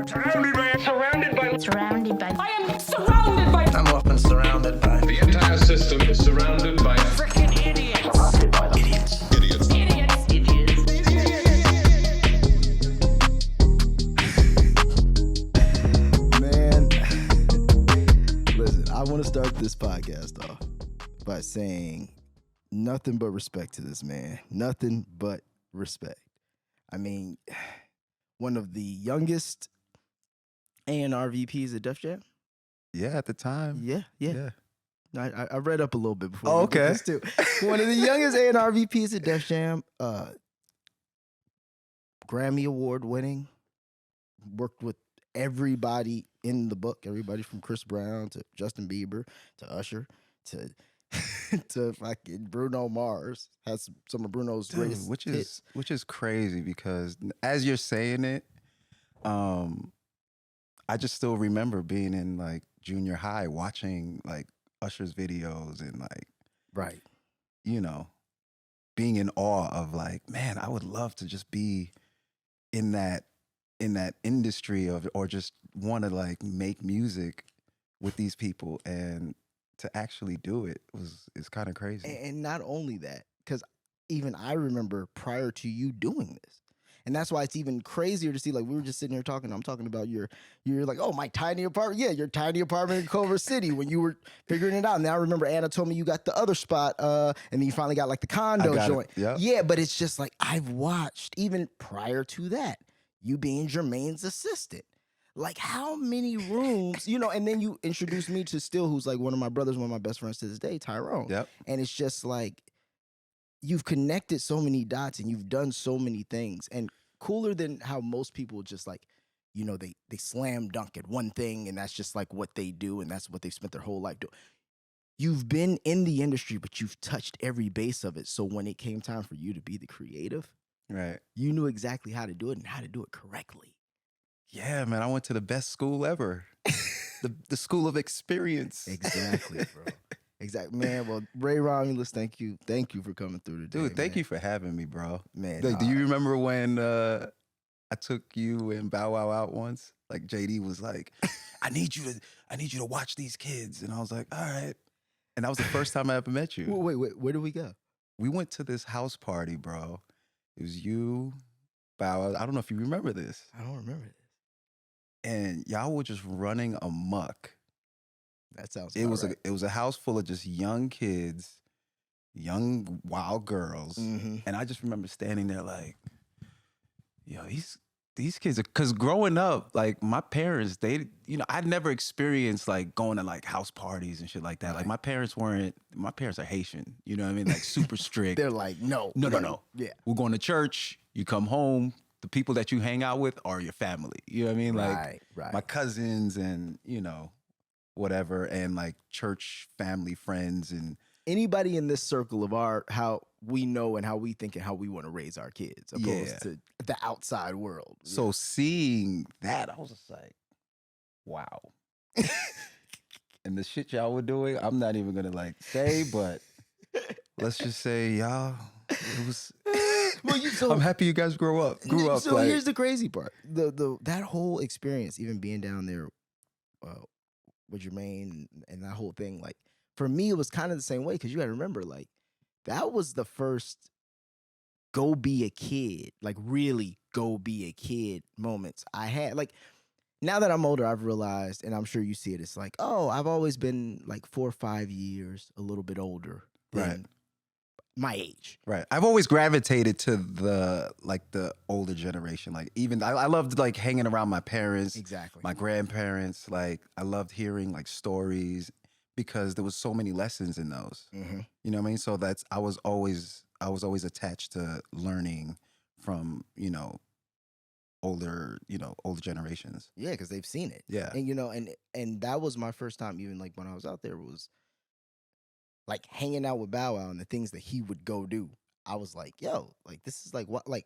Surrounded by. I am surrounded by. I'm often surrounded by. The entire system is surrounded by Freaking idiots. Surrounded by them. idiots. Man, listen, I want to start this podcast off by saying nothing but respect to this man. Nothing but respect. I mean, one of the youngest A&R VPs at Def Jam. Yeah, at the time. Yeah. I read up a little bit before. Oh, we did okay. this too. One of the youngest A&R VPs at Def Jam. Grammy Award winning. Worked with everybody in the book. Everybody from Chris Brown to Justin Bieber to Usher to to fucking Bruno Mars. Has some of Bruno's Dude, greatest hits. which is crazy because as you're saying it, I just still remember being in like junior high watching like Usher's videos and like, Right. you know, being in awe of like, man, I would love to just be in that industry of, or just want to like make music with these people, and to actually do it is kind of crazy. And not only that, because even I remember prior to you doing this. And that's why it's even crazier to see, like, we were just sitting here talking. I'm talking about you're like, oh, my tiny apartment. Yeah, your tiny apartment in Culver City when you were figuring it out. And now I remember Anna told me you got the other spot, and then you finally got like the condo joint. Yep. Yeah, but it's just like I've watched, even prior to that, you being Jermaine's assistant. Like, how many rooms, and then you introduced me to Still, who's like one of my brothers, one of my best friends to this day, Tyrone. Yep. And it's just like, you've connected so many dots and you've done so many things. And cooler than how most people just like, they slam dunk at one thing and that's just like what they do and that's what they've spent their whole life doing. You've been in the industry, but you've touched every base of it. So when it came time for you to be the creative, Right. you knew exactly how to do it and how to do it correctly. Yeah, man, I went to the best school ever. the school of experience. Exactly, bro. Exactly, man. Well, Ray Romulus, thank you for coming through today, Dude, thank man. you for having me, bro. Man, Like, do you remember when I took you and Bow Wow out once? Like JD was like, I need you to watch these kids. And I was like, all right. And that was the first time I ever met you. Wait, where did we go? We went to this house party, bro. It was you, Bow Wow. I don't know if you remember this. I don't remember this. And y'all were just running amok. That sounds It was right. it was a house full of just young kids, young wild girls. Mm-hmm. And I just remember standing there like, yo, these kids are, because growing up, like my parents, they, I'd never experienced like going to like house parties and shit like that. Right. Like my parents are Haitian, you know what I mean? Like super strict. They're like, no. No. Yeah. We're going to church, you come home, the people that you hang out with are your family. You know what I mean? Like Right. my cousins and, whatever, and like church family friends and Anybody in this circle of how we know and how we think and how we want to raise our kids, opposed to the outside world. so seeing that, I was just like, wow. And the shit y'all were doing, I'm not even gonna like say, but let's just say y'all, it was. Well, I'm happy you guys grew up. So like, here's the crazy part: that whole experience, even being down there with Jermaine and that whole thing, like for me, it was kind of the same way because you got to remember, like that was the first go be a kid, like really go be a kid moments I had. Like now that I'm older, I've realized, and I'm sure you see it, it's like, oh, I've always been like 4 or 5 years a little bit older than my age. Right. I've always gravitated to the older generation. Like even I loved like hanging around my parents, Exactly. my grandparents. Like I loved hearing like stories because there was so many lessons in those. Mm-hmm. You know what I mean? So I was always attached to learning from, older generations. Yeah, because they've seen it. Yeah. And and that was my first time, even like when I was out there, was like hanging out with Bow Wow and the things that he would go do. I was like, yo, like this is like what, like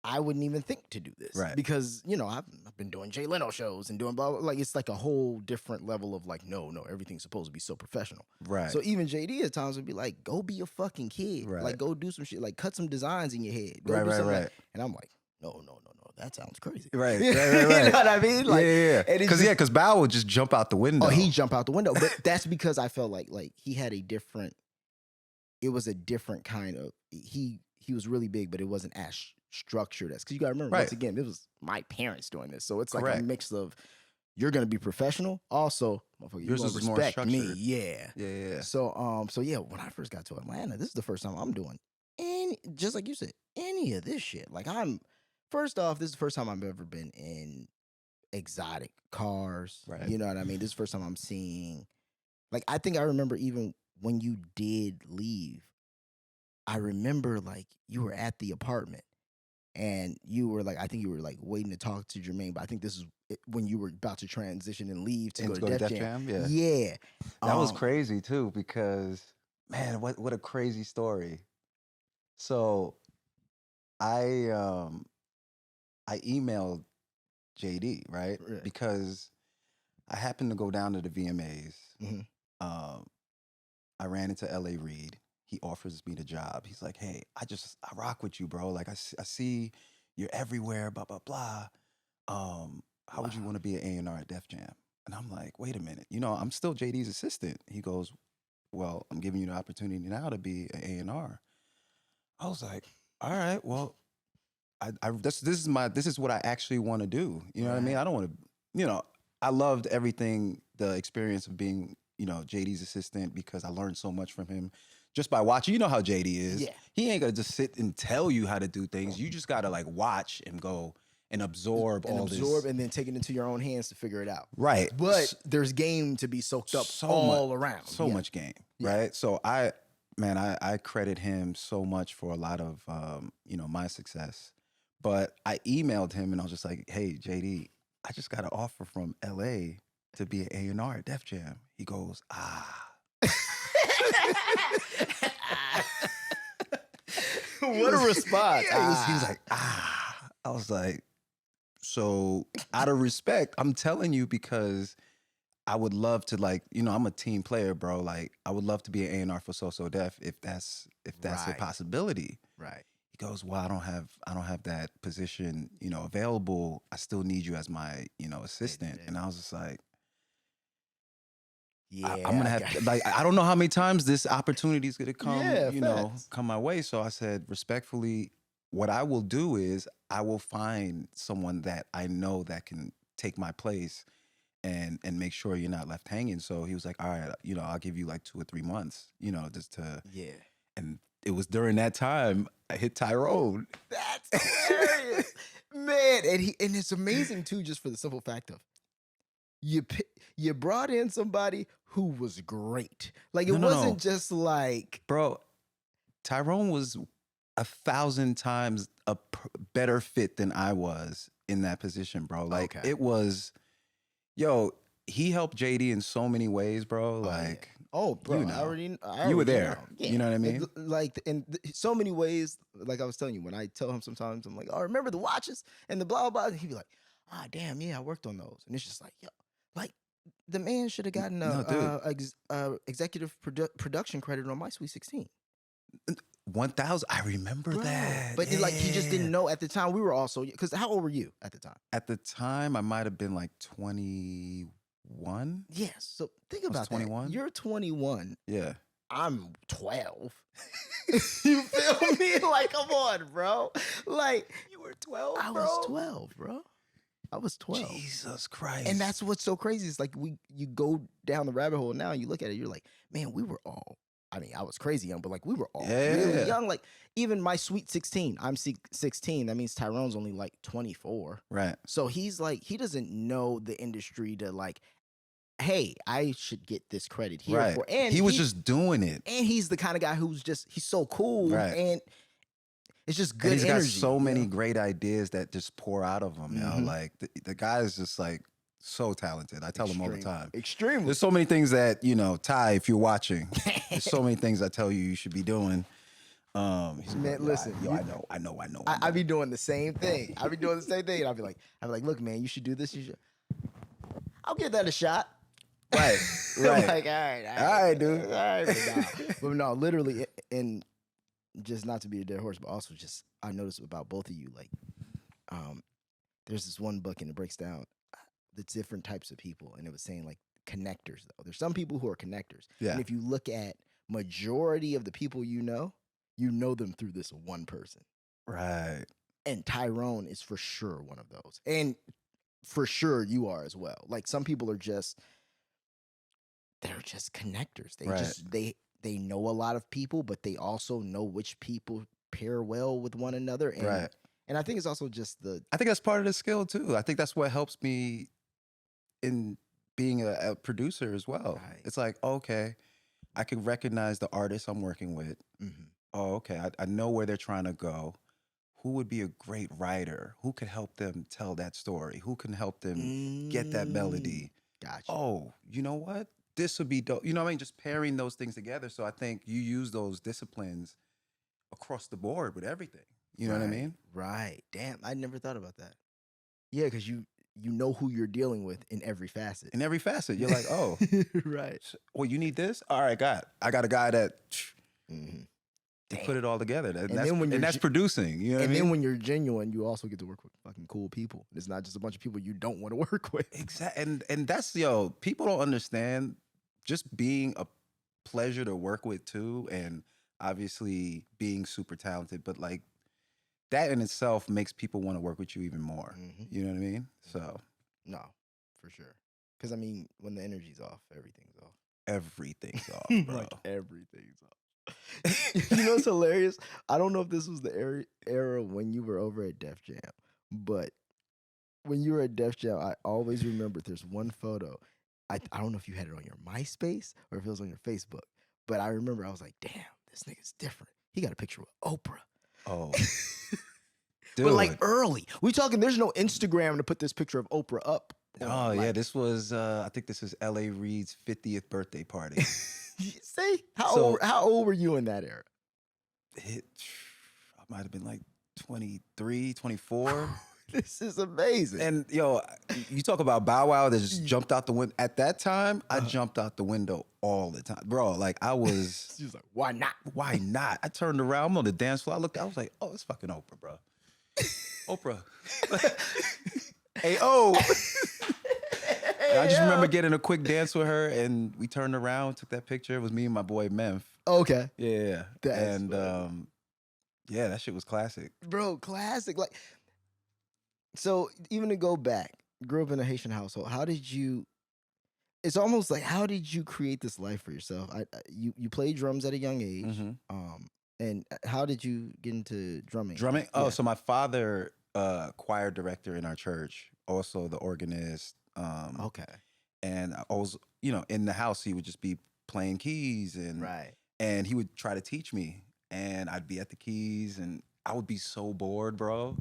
I wouldn't even think to do this, Right. Because I've been doing Jay Leno shows and doing blah, blah, like it's like a whole different level of like, no, everything's supposed to be so professional. Right. So even JD at times would be like, go be a fucking kid, Right. like go do some shit, like cut some designs in your head, go Right, do right, something. right. And I'm like, no, that sounds crazy. Right. You know what I mean? Like, yeah. and it's just- Because Bow would just jump out the window. Oh, he jump out the window. But that's because I felt like he had it was a different kind of, he was really big, but it wasn't as structured as, because you got to remember, once again, it was my parents doing this. So it's like a mix of, you're going to be professional. Also, motherfucker, you're going to respect me. Yeah. Yeah. So yeah, when I first got to Atlanta, this is the first time I'm doing just like you said, any of this shit. Like first off, this is the first time I've ever been in exotic cars. Right. You know what I mean? This is the first time I'm seeing, like, I think I remember even when you did leave, I remember like you were at the apartment and you were like, I think you were like waiting to talk to Jermaine, but I think this is when you were about to transition and leave to go to Def Jam. Yeah. Yeah. That was crazy too, because man, what a crazy story. So I emailed JD, right? Because I happened to go down to the VMAs. I ran into LA Reid. He offers me the job. He's like, hey, I rock with you, bro. Like, I see you're everywhere, blah, blah, blah. How would you want to be an A&R at Def Jam? And I'm like, wait a minute. You know, I'm still JD's assistant. He goes, well, I'm giving you the opportunity now to be an A&R. I was like, all right, well, this is what I actually want to do. You know what I mean? I don't want to, you know, I loved everything, the experience of being, you know, JD's assistant, because I learned so much from him just by watching. You know how JD is. Yeah. He ain't gonna just sit and tell you how to do things. You just gotta like watch and go and absorb all this. And then take it into your own hands to figure it out. Right. But there's game to be soaked up all around. So much game, right? So I credit him so much for a lot of, you know, my success. But I emailed him and I was just like, hey, JD, I just got an offer from LA to be an A&R at Def Jam. He goes, What a response. He was like, I was like, so out of respect, I'm telling you, because I would love to, like, you know, I'm a team player, bro. Like, I would love to be an A&R for So Def if that's a possibility. Right. He goes, well, I don't have that position, you know, available. I still need you as my, you know, assistant. And I was just like, yeah, I'm gonna have like, I don't know how many times this opportunity is gonna come, you know, come my way. So I said, respectfully, what I will do is I will find someone that I know that can take my place and make sure you're not left hanging. So he was like, all right, you know, I'll give you like 2 or 3 months, you know, just to And it was during that time I hit Tyrone. That's hilarious, man. And it's amazing too, just for the simple fact of you brought in somebody who was great. Like, it wasn't just like, bro, Tyrone was 1,000 times a better fit than I was in that position, bro. Like, it was, yo, he helped JD in so many ways, bro. Like, bro, you know, I already you were there. Know. Yeah. You know what I mean? Like, in so many ways, like I was telling you, when I tell him sometimes, I'm like, oh, remember the watches and the blah, blah, blah. He'd be like, damn, yeah, I worked on those. And it's just like, yo, like, the man should have gotten a executive production credit on My Sweet 16. 1,000. I remember that. But like, he just didn't know at the time. We were also, because how old were you at the time? At the time, I might have been like 21. Yes. So think about 21. You're 21. Yeah. I'm 12. You feel me? Like, come on, bro. Like, you were 12, I was 12, bro. I was 12. Jesus Christ. And that's what's so crazy. It's like you go down the rabbit hole now and you look at it, you're like, man, we were all, I mean, I was crazy young, but like, we were all really young. Like, even My Sweet 16, I'm 16. That means Tyrone's only like 24. Right. So he's like, he doesn't know the industry to like, hey, I should get this credit here. Right. And he was just doing it. And he's the kind of guy who's just, he's so cool. Right. And it's just good energy. He's got so many great ideas that just pour out of him, you know? Like, the guy is just like so talented. I tell him all the time. Extremely. There's so many things that, you know, Ty, if you're watching, there's so many things I tell you should be doing. Man, like, listen. Yo, I know. I be doing the same thing. And I'll be like, look, man, you should do this. You should. I'll give that a shot. Right. I'm like, all right, dude. All right, but no, literally, and just not to be a dead horse, but also just I noticed about both of you, like, there's this one book and it breaks down the different types of people, and it was saying like connectors though. There's some people who are connectors. Yeah. And if you look at majority of the people you know them through this one person. Right. And Tyrone is for sure one of those. And for sure you are as well. Like some people are just they're just connectors. They Right. just they know a lot of people, but they also know which people pair well with one another. And Right. and I think it's also just I think that's part of the skill too. I think that's what helps me in being a producer as well. Right. It's like, okay, I can recognize the artist I'm working with. Mhm. Oh, okay, I know where they're trying to go. Who would be a great writer? Who could help them tell that story? Who can help them get that melody? Gotcha. Oh, you know what? This would be dope. You know what I mean? Just pairing those things together. So I think you use those disciplines across the board with everything. You know what I Right, mean? Right. Damn, I never thought about that. Yeah, because you know who you're dealing with in every facet. In every facet, you're like, oh, right. well, you need this? All right, I got a guy that Mhm. you Damn. put it all together. And, And that's, then when you're that's ge- producing. You know what I And mean? then when you're genuine, you also get to work with fucking cool people. It's not just a bunch of people you don't want to work with. Exactly. And that's, people don't understand just being a pleasure to work with too. And obviously being super talented, but like that in itself makes people want to work with you even more. Mhm. You know what I mean? So No, for sure. Because I mean, when the energy's off, everything's off. everything's off, bro. Like everything's off. You know what's hilarious? I don't know if this was the era when you were over at Def Jam, but when you were at Def Jam, I always remember there's one photo. I don't know if you had it on your MySpace or if it was on your Facebook, but I remember I was like, damn, this nigga's different. He got a picture with Oprah. Oh, But like dude. early. We talking, there's no Instagram to put this picture of Oprah up. on, Oh, yeah. like- This was, I think this is L.A. Reid's 50th birthday party. See? So- How old were you in that era? I might have been like 23, 24. This is amazing. And you talk about Bow Wow that just jumped out the window. At that time, I jumped out the window all the time. Bro, like I was, She was like, why not? why not? I turned around, I'm on the dance floor. I was like, oh, it's fucking Oprah, bro. Oprah. Hey, oh. And I just remember getting a quick dance with her and we turned around, took that picture. It was me and my boy Memph. Okay. Yeah. That's and funny. yeah, that shit was classic. Bro, classic. Like, so even to go back, grew up in a Haitian household. How did you? It's almost like how did you create this life for yourself? You played drums at a young age. Mhm. And how did you get into drumming? Drumming? Oh, Yeah. so my father, choir director in our church, also the organist. Okay. And I was, in the house, he would just be playing keys and Right. and he would try to teach me. And I'd be at the keys and I would be so bored, bro.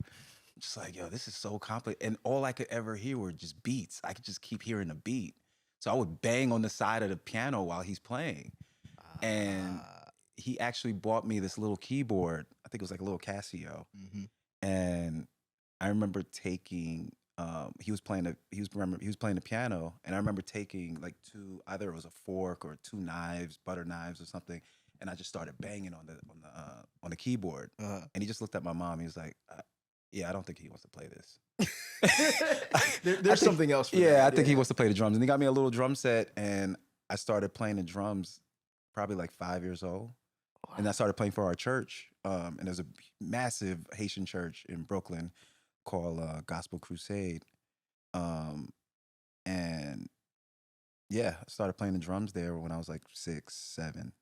Just like, yo, this is so complicated. And all I could ever hear were just beats. I could just keep hearing the beat. So I would bang on the side of the piano while he's playing. And he actually bought me this little keyboard. I think it was like a little Casio. Mhm. And I remember taking he was playing the piano, and I remember taking like either it was a fork or two knives, butter knives or something, and I just started banging on the keyboard. Uh-huh. And he just looked at my mom. He was like, "Yeah, I don't think he wants to play this." There's something else. For Yeah, that. I think he wants to play the drums. And he got me a little drum set, and I started playing the drums probably like 5 years old. And I started playing for our church. And there's a massive Haitian church in Brooklyn called Gospel Crusade. And yeah, I started playing the drums there when I was like 6, 7.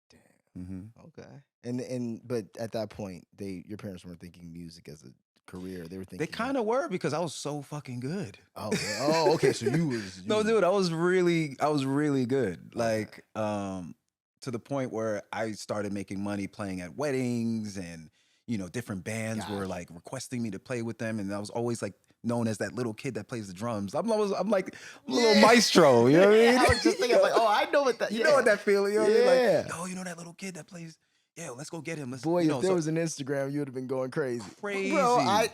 Damn. Mm-hmm. Okay. But at that point, your parents weren't thinking music as a career. They were thinking They kind of were because I was so fucking good. Oh, okay. So you was No, dude, I was really good. Like, to the point where I started making money playing at weddings and, different bands were Gotcha. like requesting me to play with them. And I was always like known as that little kid that plays the drums. I'm like a little maestro, you know what I mean? I was just thinking, like, oh, I know what that. You know what that feeling, you know what I mean? Yeah. Like, yo, you know that little kid that plays, yeah, let's go get him. Let's, Boy, if there so was an Instagram, you would have been going crazy. Crazy. Bro, I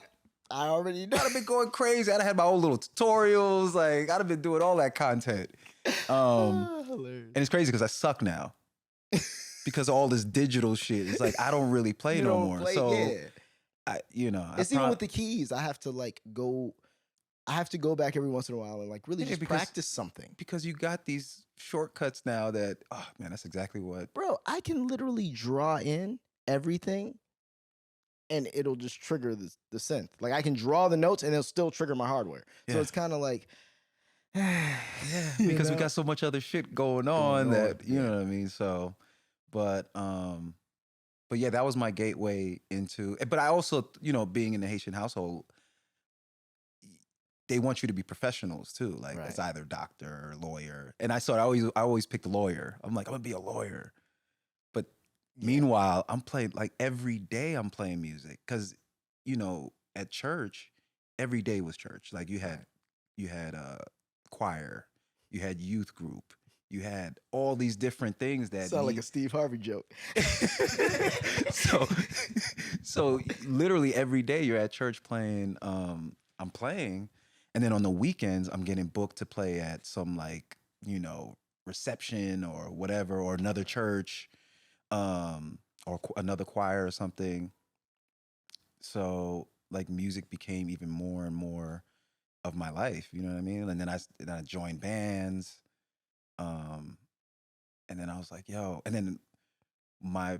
already know. I'd have been going crazy. I'd have had my own little tutorials. Like, I'd have been doing all that content. Hilarious. And it's crazy because I suck now. Because of all this digital shit. It's like I don't really play You no don't more. play- So yeah. It's even with the keys. I have to like go. I have to go back every once in a while and like really Yeah, just because- practice something. because you got these shortcuts now that, oh man, that's exactly what. Bro, I can literally draw in everything and it'll just trigger the synth. Like I can draw the notes and it'll still trigger my hardware. So Yeah. it's kind of like, Yeah, you because we know? got so much other shit going on that you know what I mean. So, but yeah, that was my gateway into. But I also, being in the Haitian household, they want you to be professionals too. Like it's Right. either doctor or lawyer. And I always picked lawyer. I'm like, I'm gonna be a lawyer. But meanwhile, I'm playing like every day. I'm playing music because, at church, every day was church. Like you had choir, you had youth group, you had all these different things that Sound like a Steve Harvey joke. so literally every day you're at church playing. I'm playing, and then on the weekends I'm getting booked to play at some like reception or whatever, or another church, or another choir or something. So like music became even more and more of my life, you know what I mean? And then I joined bands, and then I was like, yo, and then my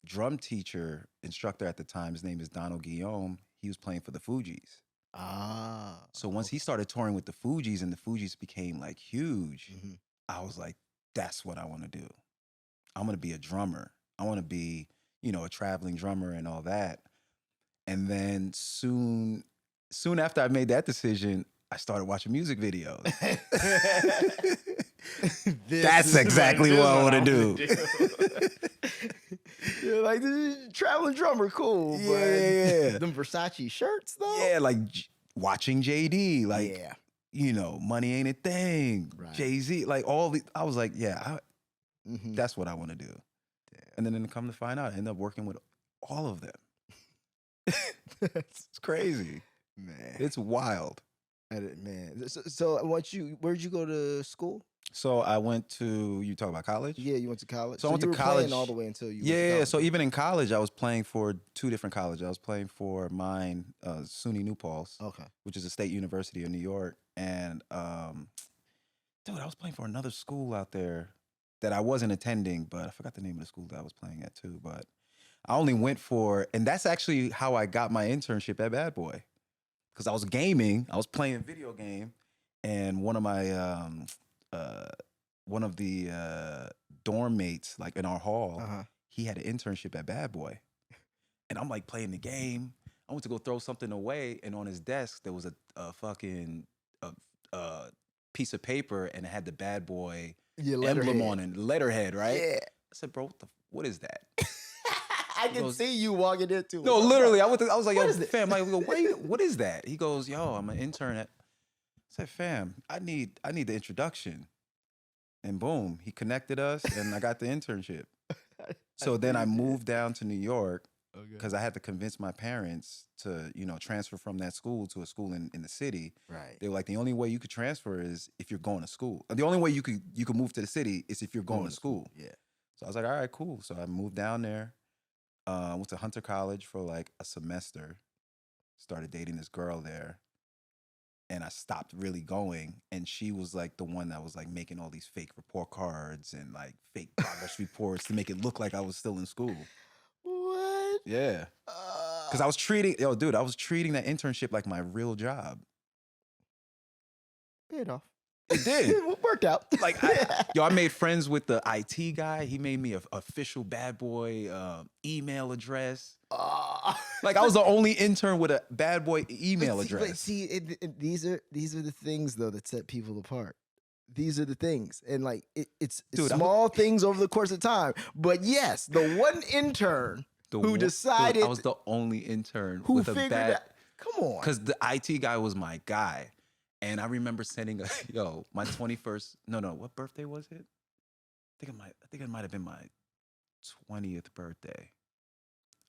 drum teacher instructor at the time, his name is Donald Guillaume. He was playing for the Fugees. Ah. So once he started touring with the Fugees and the Fugees became like huge, Mhm. I was like, that's what I want to do. I'm going to be a drummer. I want to be, a traveling drummer and all that. And then soon after I made that decision, I started watching music videos. That's exactly what I want to do. You're like, this is traveling drummer, cool. Yeah. But them Versace shirts, though? Yeah, like watching JD, like, yeah. Money Ain't a Thing, Right. Jay-Z, like all the, I was like, yeah, Mhm. that's what I want to do. And then come to find out, I ended up working with all of them. It's crazy. Man. It's wild. Man. So where'd you go to school? So I went to, you talk about college? Yeah, you went to college. So I went you to were college playing all the way until you went to Yeah, college. so even in college, I was playing for two different colleges. I was playing for mine, SUNY New Paltz, Okay. which is a state university in New York. And dude, I was playing for another school out there that I wasn't attending, but I forgot the name of the school that I was playing at too. But I only went and that's actually how I got my internship at Bad Boy. Because I was gaming, I was playing a video game, and one of the dorm mates, like in our hall, he had an internship at Bad Boy. And I'm like playing the game. I went to go throw something away, and on his desk there was a fucking piece of paper, and it had the Bad Boy emblem on it, letterhead, right? Yeah. I said, bro, what is that? I can see you walking into it. No, literally, I was like, yo, is it? fam, like, what is that? He goes, yo, I'm an intern at. I said, fam, I need the introduction. And boom, he connected us, and I got the internship. So then I moved down to New York because I had to convince my parents to, transfer from that school to a school in the city. Right. They were like, the only way you could transfer is if you're going to school. The only way you could move to the city is if you're going to school. Yeah. So I was like, all right, cool. So I moved down there. Went to Hunter College for like a semester. Started dating this girl there. And I stopped really going. And she was like the one that was like making all these fake report cards and like fake progress reports to make it look like I was still in school. What? Yeah. Because I was treating that internship like my real job. Paid off. It did. It worked out. Like, I made friends with the IT guy. He made me an official Bad Boy email address. Like, I was the only intern with a Bad Boy email address. But see, these are the things though that set people apart. These are the things, and like it's Dude, small things over the course of time. But yes, the one intern who decided, Dude, I was the only intern who with a figured bad. out. Come on, Because the IT guy was my guy. And I remember sending my 21st, what birthday was it? I think it might have been my 20th birthday.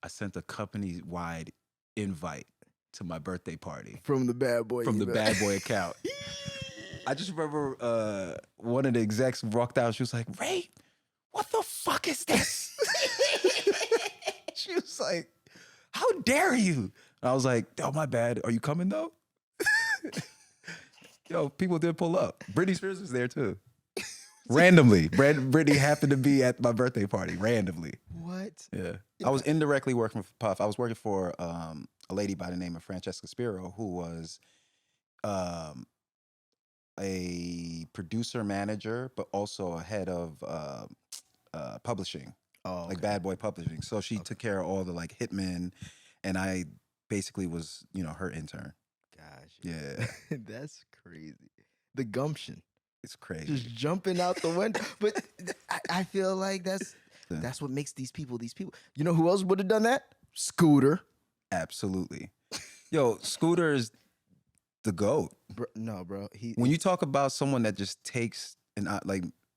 I sent a company-wide invite to my birthday party from the Bad Boy account. I just remember one of the execs walked out. She was like, Ray, what the fuck is this? She was like, how dare you? And I was like, oh, my bad. Are you coming though? Yo, people did pull up. Britney Spears was there too. Randomly. Britney happened to be at my birthday party, randomly. What? Yeah. I was indirectly working for Puff. I was working for a lady by the name of Francesca Spiro, who was a producer manager, but also a head of publishing, Oh, like Bad Boy Publishing. So she took care of all the like hitmen, and I basically was, her intern. Gosh. Yeah. That's crazy. The gumption. It's crazy. Just jumping out the window. But I feel like that's what makes these people these people. You know who else would have done that? Scooter. Absolutely. Yo, Scooter is the GOAT. No, bro. When you talk about someone that just takes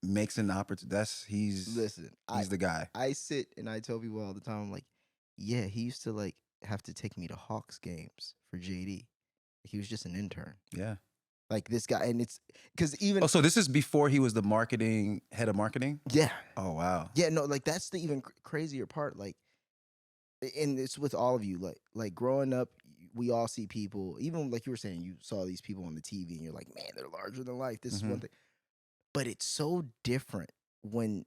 makes an opportunity, he's the guy. I sit and I tell people all the time, I'm like, yeah, he used to like have to take me to Hawks games for JD. He was just an intern. Yeah. Like this guy, and it's because even so this is before he was the head of marketing. Yeah. Oh wow. Yeah, no, like that's the even crazier part. Like, and it's with all of you. Like growing up, we all see people. Even like you were saying, you saw these people on the TV, and you're like, man, they're larger than life. This is one thing. But it's so different when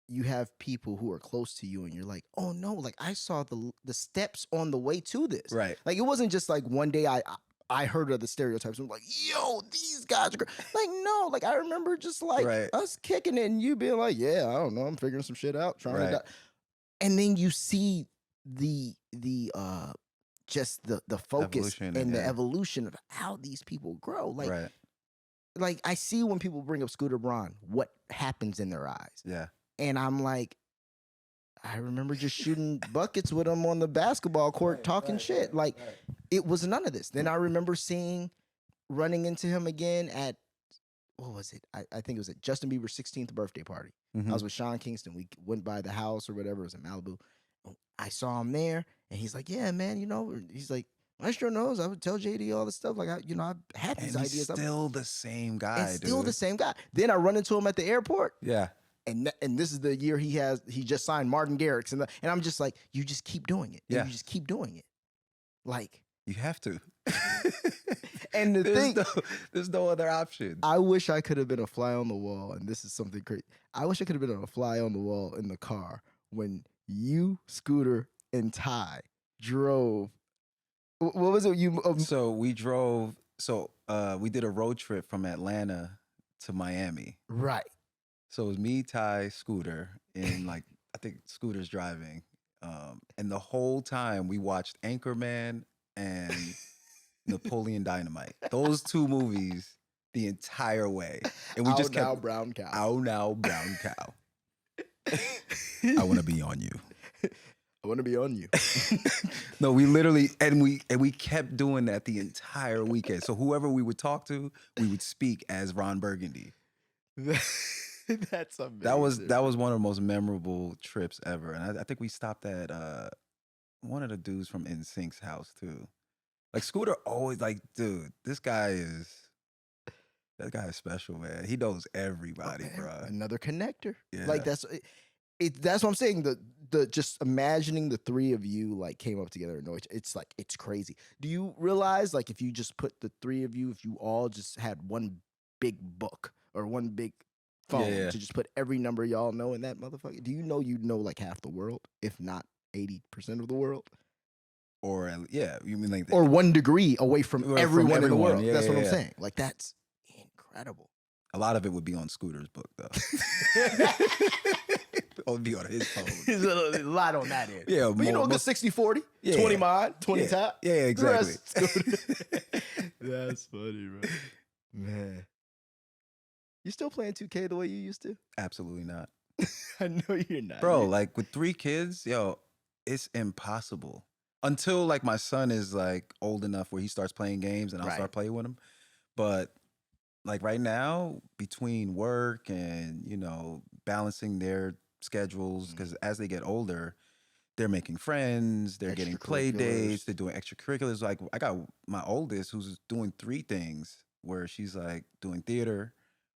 you have people who are close to you, and you're like, oh no, like I saw the steps on the way to this. Right. Like it wasn't just like one day I heard of the stereotypes. I'm like, yo, these guys are great. Like, no, like I remember just like us kicking it and you being like, yeah, I don't know, I'm figuring some shit out, trying to. And then you see the just the focus and the evolution of how these people grow. Like I see when people bring up Scooter Braun, what happens in their eyes. Yeah. And I'm like, I remember just shooting buckets with him on the basketball court, talking shit. Like, it was none of this. Then I remember running into him again at, what was it? I think it was at Justin Bieber's 16th birthday party. I was with Sean Kingston. We went by the house or whatever. It was in Malibu. I saw him there, and he's like, yeah, man, he's like, Maestro knows I would tell JD all this stuff. Like, I've had these ideas. He's still the same guy, and still the same guy. Then I run into him at the airport. Yeah. And this is the year he just signed Martin Garrix. And I'm just like, you just keep doing it. Yeah. You just keep doing it. Like. You have to. And there's no other option. I wish I could have been a fly on the wall. And this is something crazy. I wish I could have been a fly on the wall in the car when you, Scooter, and Ty drove. What was it? So we drove. So we did a road trip from Atlanta to Miami. Right. So it was me, Ty, Scooter, and like I think Scooter's driving. And the whole time we watched Anchorman and Napoleon Dynamite. Those two movies the entire way. And we just kept Ow, brown cow. Ow, now, brown cow. I want to be on you. I want to be on you. No, we literally and we kept doing that the entire weekend. So whoever we would talk to, we would speak as Ron Burgundy. That's amazing. That was one of the most memorable trips ever. And I think we stopped at one of the dudes from NSYNC's house too. Like Scooter always like, dude, that guy is special, man. He knows everybody, bro. Another connector. Yeah. Like that's what I'm saying. The just imagining the three of you like came up together and it's like it's crazy. Do you realize like if you just put the three of you, if you all just had one big book or one big phone to just put every number y'all know in that motherfucker? Do you know like half the world, if not 80% of the world? Or you mean like or 1 degree away from everyone in the world? Yeah, that's what I'm saying. Like that's incredible. A lot of it would be on Scooter's book though. It would be on his phone. There's a lot on that end. Yeah, but a good 60-40, 20 mine, 20 top. Yeah, exactly. That's funny, bro. Man. You still playing 2K the way you used to? Absolutely not. I know you're not. Bro, like with 3 kids, it's impossible. Until like my son is like old enough where he starts playing games and I'll start playing with him. But like right now, between work and, balancing their schedules, because as they get older, they're making friends, they're getting play dates, they're doing extracurriculars. Like I got my oldest who's doing 3 things where she's like doing theater,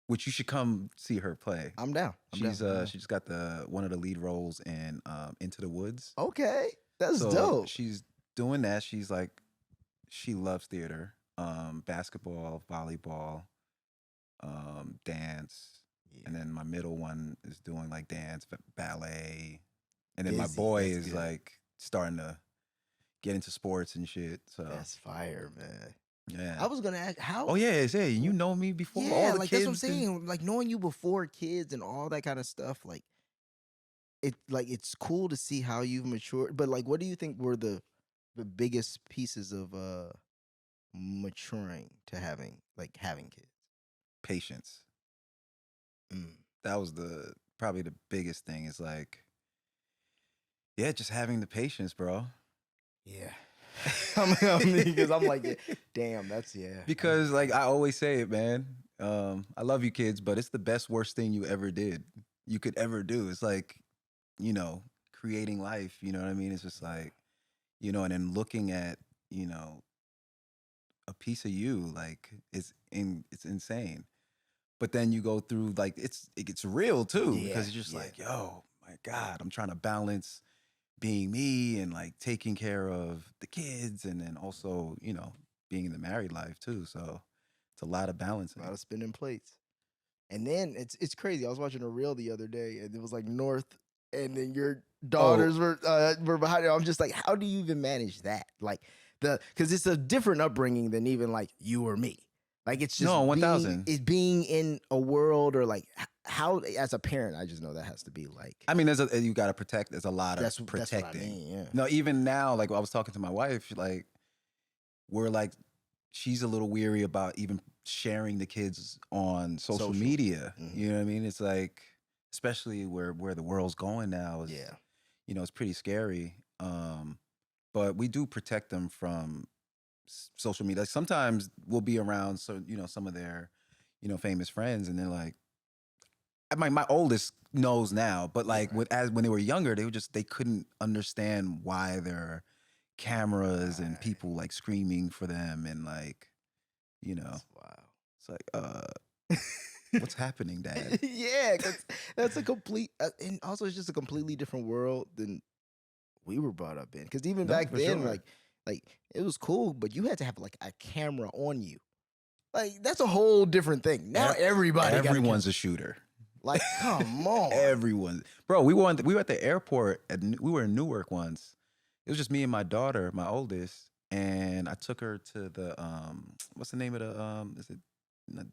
which you should come see her play. I'm down. She's got one of the lead roles in Into the Woods. Okay. That's So dope. she's doing that. She's like, she loves theater, basketball, volleyball, dance. And Yeah. then my middle one is doing like dance, ballet. And then my Busy. boy That's is good. like starting to get into sports and shit. So That's fire, man. yeah. I was gonna ask how. Oh yeah, you know me before Yeah, all the like kids. that's what I'm saying. Like knowing you before kids and all that kind of stuff. Like it's cool to see how you've matured. But like, what do you think were the biggest pieces of maturing to having kids? Patience. Mm. That was probably the biggest thing. Is like, yeah, just having the patience, bro. Yeah. I mean, because I'm like, yeah, damn, that's yeah. Because like I always say it, man. I love you kids, but it's the best worst thing you could ever do. It's like, you know, creating life, you know what I mean? It's just like, you know, and then looking at, you know, a piece of you, like it's insane. But then you go through like it gets real too, Yeah, because you're just yeah. like, yo, my God, I'm trying to balance being me and like taking care of the kids and then also, you know, being in the married life too. So it's a lot of A balancing. lot of spinning plates. And then it's crazy. I was watching a reel the other day, and it was like North, and then your daughters were behind it. I'm just like, how do you even manage that? Like because it's a different upbringing than even like you or me. Like it's just No, 1000. being in a world or like how as a parent, I just know that has to be like I mean, you got to protect. There's a lot of that's what protecting. I mean. Yeah. No, even now, like I was talking to my wife, like we're like, she's a little weary about even sharing the kids on social media. Mhm. You know what I mean? It's like, especially where the world's going now is, Yeah. you know, it's pretty scary. But we do protect them from social media. Like sometimes we'll be around, so you know, some of their, you know, famous friends, and they're like, my oldest knows now, but like when they were younger, they couldn't understand why there are cameras and people like screaming for them and like, you know, Wow. it's like what's happening, Dad? Yeah, 'cause that's a complete, and also it's just a completely different world than we were brought up in. Because even No, back for then, sure. like it was cool, but you had to have like a camera on you. Like that's a whole different thing. Now Everyone's a shooter. like, come on. Everyone, bro. We were at the airport. We were in Newark once. It was just me and my daughter, my oldest, and I took her to the what's the name of the is it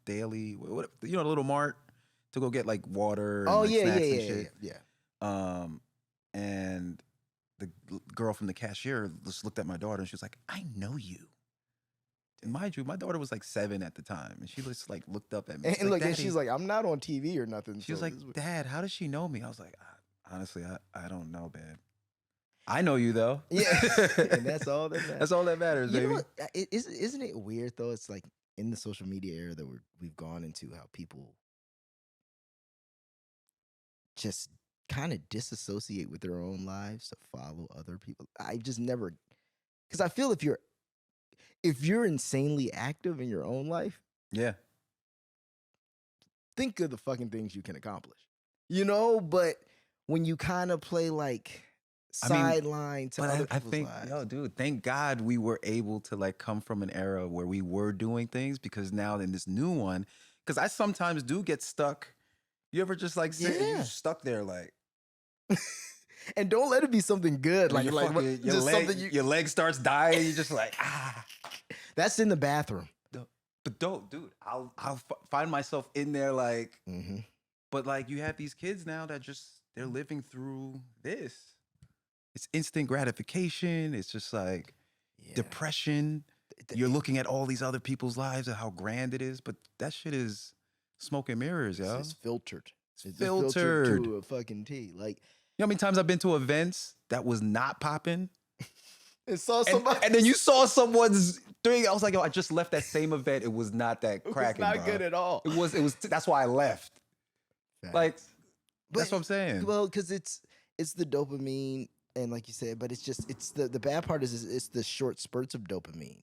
Daily? What you know, the little mart to go get like water and Oh like yeah, snacks yeah, and yeah, shit. yeah, yeah. And the girl from the cashier just looked at my daughter and she was like, "I know you." And mind you, my daughter was like 7 at the time, and she just like looked up at me. And She's like, look, and "Daddy." she's like, I'm not on TV or nothing. She was so like, this is what-" "Dad, how does she know me?" I was like, "Honestly, I don't know, babe. I know you though." Yeah, and that's all that matters. That's all that matters, You know baby. what? Isn't it weird though? It's like in the social media era that we've gone into, how people just kind of disassociate with their own lives to follow other people. I just never, because I feel if you're insanely active in your own life, Yeah. think of the fucking things you can accomplish, you know. But when you kind of play like I mean, sideline to But other I people's think, lives, yo, dude, thank God we were able to like come from an era where we were doing things, because now in this new one, because I sometimes do get stuck. You ever just like sit and Yeah. you stuck there like, and don't let it be something good, and like your like what, fucking, your just leg, something you. your leg starts dying. You're just like, ah. That's in the bathroom. But don't, dude. I'll find myself in there like, Mm-hmm. but like you have these kids now that just they're living through this. It's instant gratification. It's just like depression. You're looking at all these other people's lives and how grand it is, but that shit is smoke and mirrors, yo. It's filtered. It's filtered. to a fucking T. Like, You know how many times I've been to events that was not popping? and saw And, somebody. and then you saw someone's thing. I was like, yo, I just left that same event. It was not that cracking, not bro. good at all. It was. That's why I left. Like, that's what I'm saying. Well, because it's the dopamine, and like you said, but it's the bad part is it's the short spurts of dopamine.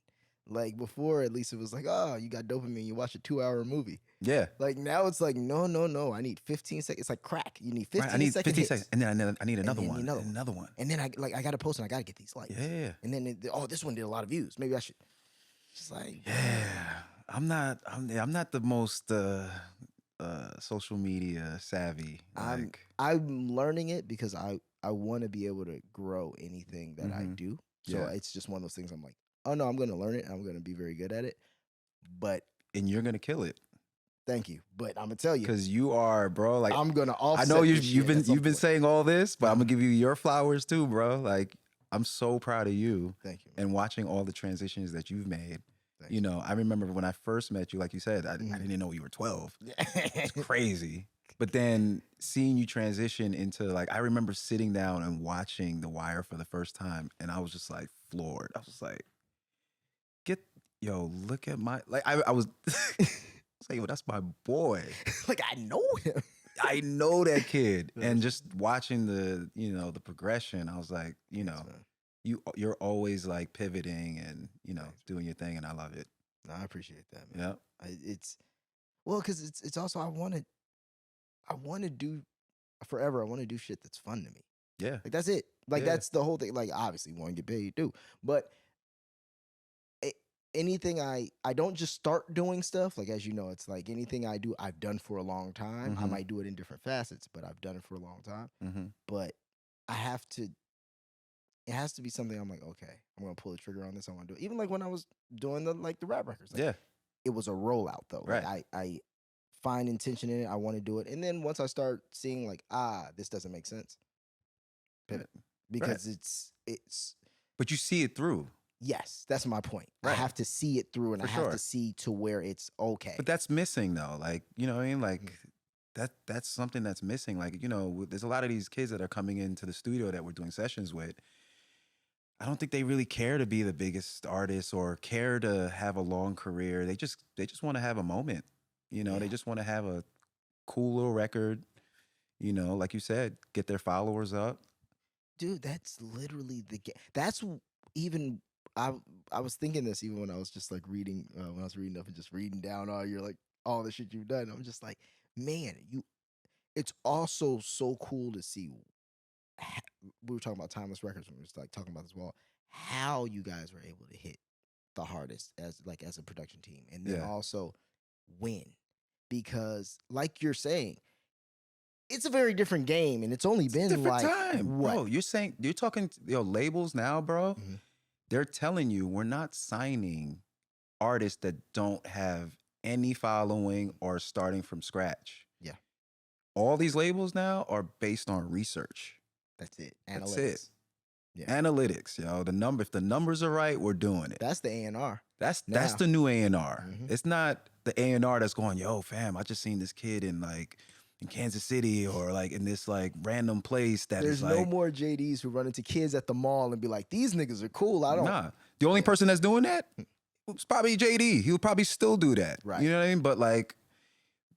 Like before, at least it was like, oh, you got dopamine. You watch a 2-hour movie. Yeah. Like now it's like, no. I need 15 seconds. It's like crack. You need 15 Right. I need second 15 hits. seconds. And then I need another then one. another And one. another one. And then I got to post and I got to get these likes. Yeah. And then, this one did a lot of views. Maybe I should. Just like, Yeah. I'm not the most social media savvy. Like, I'm learning it because I want to be able to grow anything that I Mhm. do. So Yeah. it's just one of those things I'm like, oh no, I'm going to learn it. And I'm going to be very good at it. But and you're gonna kill it thank you. But I'm going to tell you, because you are, bro. Like, I'm going to I offset know this you've shit at some been point. saying all this, but I'm gonna give you your flowers too, bro. Like, I'm so proud of you Thank you. Man. and watching all the transitions that you've made. Thanks. You know, I remember when I first met you, like you said, I didn't know you were 12. It's crazy. But then seeing you transition into, like, I remember sitting down and watching The Wire for the first time, and I was just like floored. I was like, look at my, like, I was, I was like, yo, that's my boy. Like I know him. I know that kid. Yeah. And just watching the progression, I was like, Thanks, man. you're always like pivoting and, doing your thing, and I love it. No, I appreciate that, man. Yeah. It's because it's also I want to do forever. I want to do shit that's fun to me. Yeah. Like that's it. Like Yeah. that's the whole thing. Like obviously, want to get paid, do, but anything I don't just start doing stuff. Like as you know, it's like anything I do, I've done for a long time. I Mhm. might do it in different facets, but I've done it for a long time. Mm-hmm. But I have to. It has to be something I'm like, okay, I'm gonna pull the trigger on this. I want to do it. Even like when I was doing the rap records. Like, Yeah. it was a rollout though. Right. Like I find intention in it. I want to do it, and then once I start seeing like, this doesn't make sense, pivot, because it's. But you see it through. Yes, that's my point. I Right. have to see it through, and For I have sure. to see to where it's okay. But that's missing though. Like, you know what I mean? Like that's something that's missing. Like, there's a lot of these kids that are coming into the studio that we're doing sessions with. I don't think they really care to be the biggest artist or care to have a long career. They just want to have a moment. They just want to have a cool little record, like you said, get their followers up. Dude, that's literally the game. That's even I was thinking this even when I was just like reading when I was reading up and just reading down all the shit you've done. I'm just like, man, it's also so cool to see. We were talking about Timeless Records when we was like talking about this wall, how you guys were able to hit the hardest as a production team, and then Yeah. also win, because like you're saying, it's a very different game, and it's only been Different like time, what? bro. You're talking labels now, bro. Mhm. They're telling you we're not signing artists that don't have any following or starting from scratch. Yeah. All these labels now are based on research. That's it. That's Analytics. it. Yeah. Analytics, if the numbers are right, we're doing it. That's the A&R. That's now. the new A&R. Mhm. It's not the A&R that's going, yo, fam, I just seen this kid in Kansas City or like in this like random place that There's is no like, more JDs who run into kids at the mall and be like, these niggas are cool. I don't. nah. The only person that's doing that was probably JD. He would probably still do that. Right. You know what I mean? But like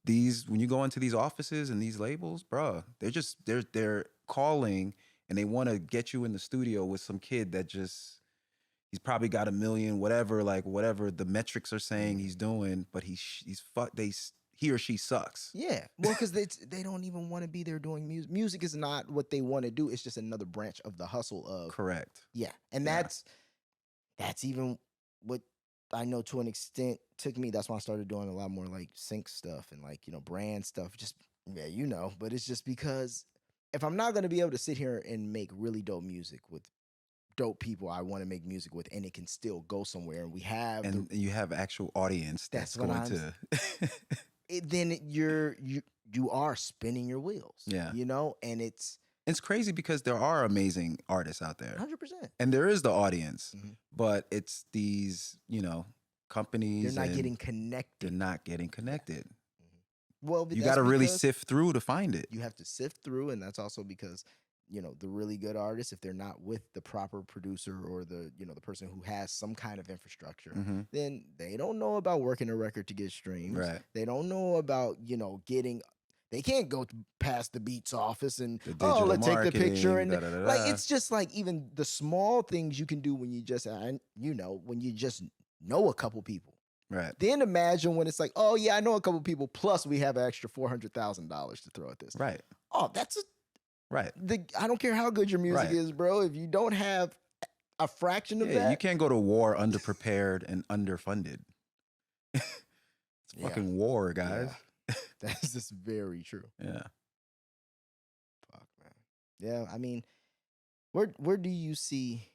when you go into these offices and these labels, bro, they're calling and they want to get you in the studio with some kid that he's probably got 1 million, whatever the metrics are saying he's doing, but he or she sucks. Yeah. Well, because they don't even want to be there doing music. Music is not what they want to do. It's just another branch of the hustle of. Correct. Yeah. And Yeah. that's even what I know to an extent took me. That's why I started doing a lot more like sync stuff and like, brand stuff. Just, yeah, but it's just because if I'm not going to be able to sit here and make really dope music with dope people I want to make music with, and it can still go somewhere, and we have And you have actual audience that's what going to then you are spinning your wheels. Yeah. And it's crazy because there are amazing artists out there. 100%. And there is the audience, Mhm. but it's these, companies. They're not and getting connected. They're not getting connected. Well, You that's got to really because sift through to find it. You have to sift through, and that's also because the really good artists, if they're not with the proper producer or the the person who has some kind of infrastructure, Mhm. then they don't know about working a record to get streams. Right. They don't know about getting. They can't go past the Beats office and The digital let's take the picture marketing, and da-da-da-da. like it's just like even the small things you can do when you just when you just know a couple people. Right. Then imagine when it's like, oh yeah, I know a couple people. Plus, we have an extra $400,000 to throw at this. Right. Oh, that's Right. I don't care how good your music Right. is, bro. If you don't have a fraction of Yeah, that, you can't go to war underprepared and underfunded. It's Yeah. fucking war, guys. That's just very true. Yeah. Fuck, man. Yeah, I mean, where do you see,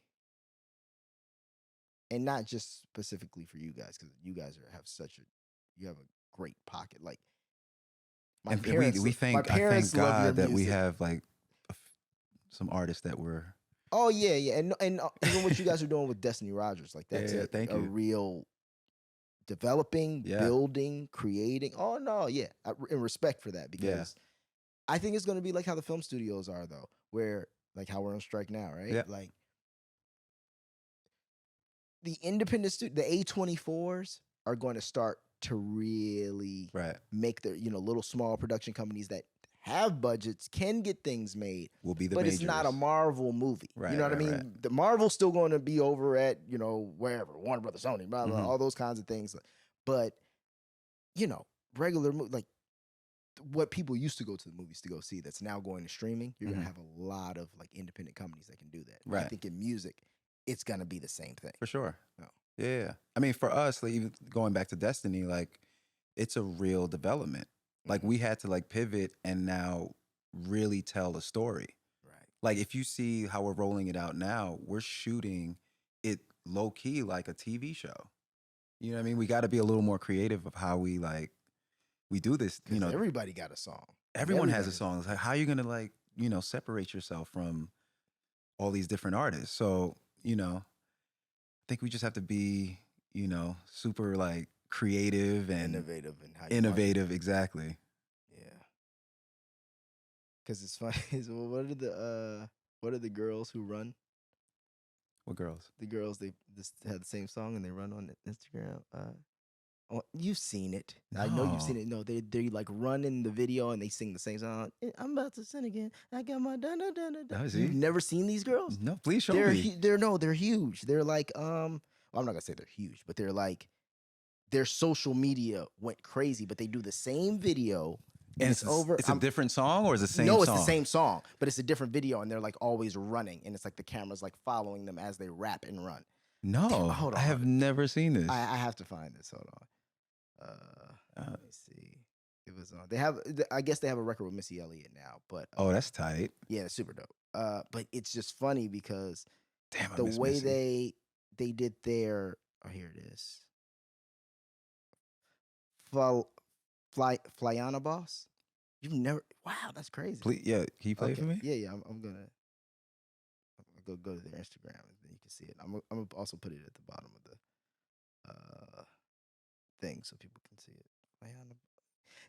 and not just specifically for you guys, because you guys you have a great pocket. Like my And parents, we my thank I parents thank love your God that we music. have like some artists that were Oh yeah, and even what you guys are doing with Destiny Rogers, like that's Yeah, thank a you. real developing, Yeah. building, creating. Oh no, yeah, in respect for that, because I think it's going to be like how the film studios are, though, where like how we're on strike now, right? Yeah. Like the independent the A24s are going to start to really right. make their little small production companies that have budgets can get things made. Will be the But majors. it's not a Marvel movie. Right, You know what I right, mean? right. The Marvel's still going to be over at, wherever, Warner Brothers, Sony, blah, blah, Mhm. all those kinds of things. But, regular, like what people used to go to the movies to go see that's now going to streaming, you're going Mhm. to have a lot of like independent companies that can do that. I Right. think in music, it's going to be the same thing. For sure. No. Yeah. I mean, for us, like even going back to Destiny, like it's a real development. Like we had to like pivot and now really tell a story. Right. Like if you see how we're rolling it out now, we're shooting it low key like a TV show. You know what I mean? We got to be a little more creative of how we do this. You know, Everybody got a song. everyone has a Everybody. song. It's like, how are you gonna like, separate yourself from all these different artists? So, I think we just have to be, super like creative and Innovative and how you market. innovative. Exactly. Yeah. Because it's funny. So what are the girls who run? What girls? The girls, they just have the same song and they run on Instagram. You've seen it. I know you've seen No. it. No, they like run in the video and they sing the same song. I'm about to sin again. I got my dun dun dun dun. Oh, is You've he? never seen these girls? No, please show They're me. they're huge. They're like well, I'm not gonna say they're huge, but they're like their social media went crazy. But they do the same video. And it's over. It's a different song or is it the same No, song? it's the same song, but it's a different video, and they're like always running, and it's like the camera's like following them as they rap and run. No, hold I on. have never seen this. I have to find this. Hold on. Let me see. It was on. They have. I guess they have a record with Missy Elliott now, but Oh, that's tight. yeah, it's super dope. But it's just funny because Damn, I the miss way Missy. they did their. Oh, here it is. Flyana Boss. You've never. Wow, that's crazy. Please, yeah, can you play it for me? Yeah, I'm gonna go to their Instagram and then you can see it. I'm gonna also put it at the bottom of the thing so people can see it.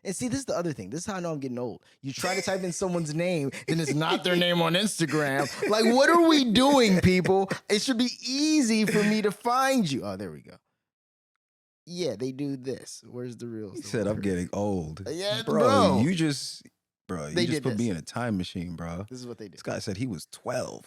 And see, this is the other thing. This is how I know I'm getting old. You try to type in someone's name, and it's not their name on Instagram. Like, what are we doing, people? It should be easy for me to find you. Oh, there we go. Yeah, they do this. Where's the real? He said I'm getting old. Yeah, bro. bro. You just They did put this. me in a time machine, bro. This is what they did. This guy said he was 12.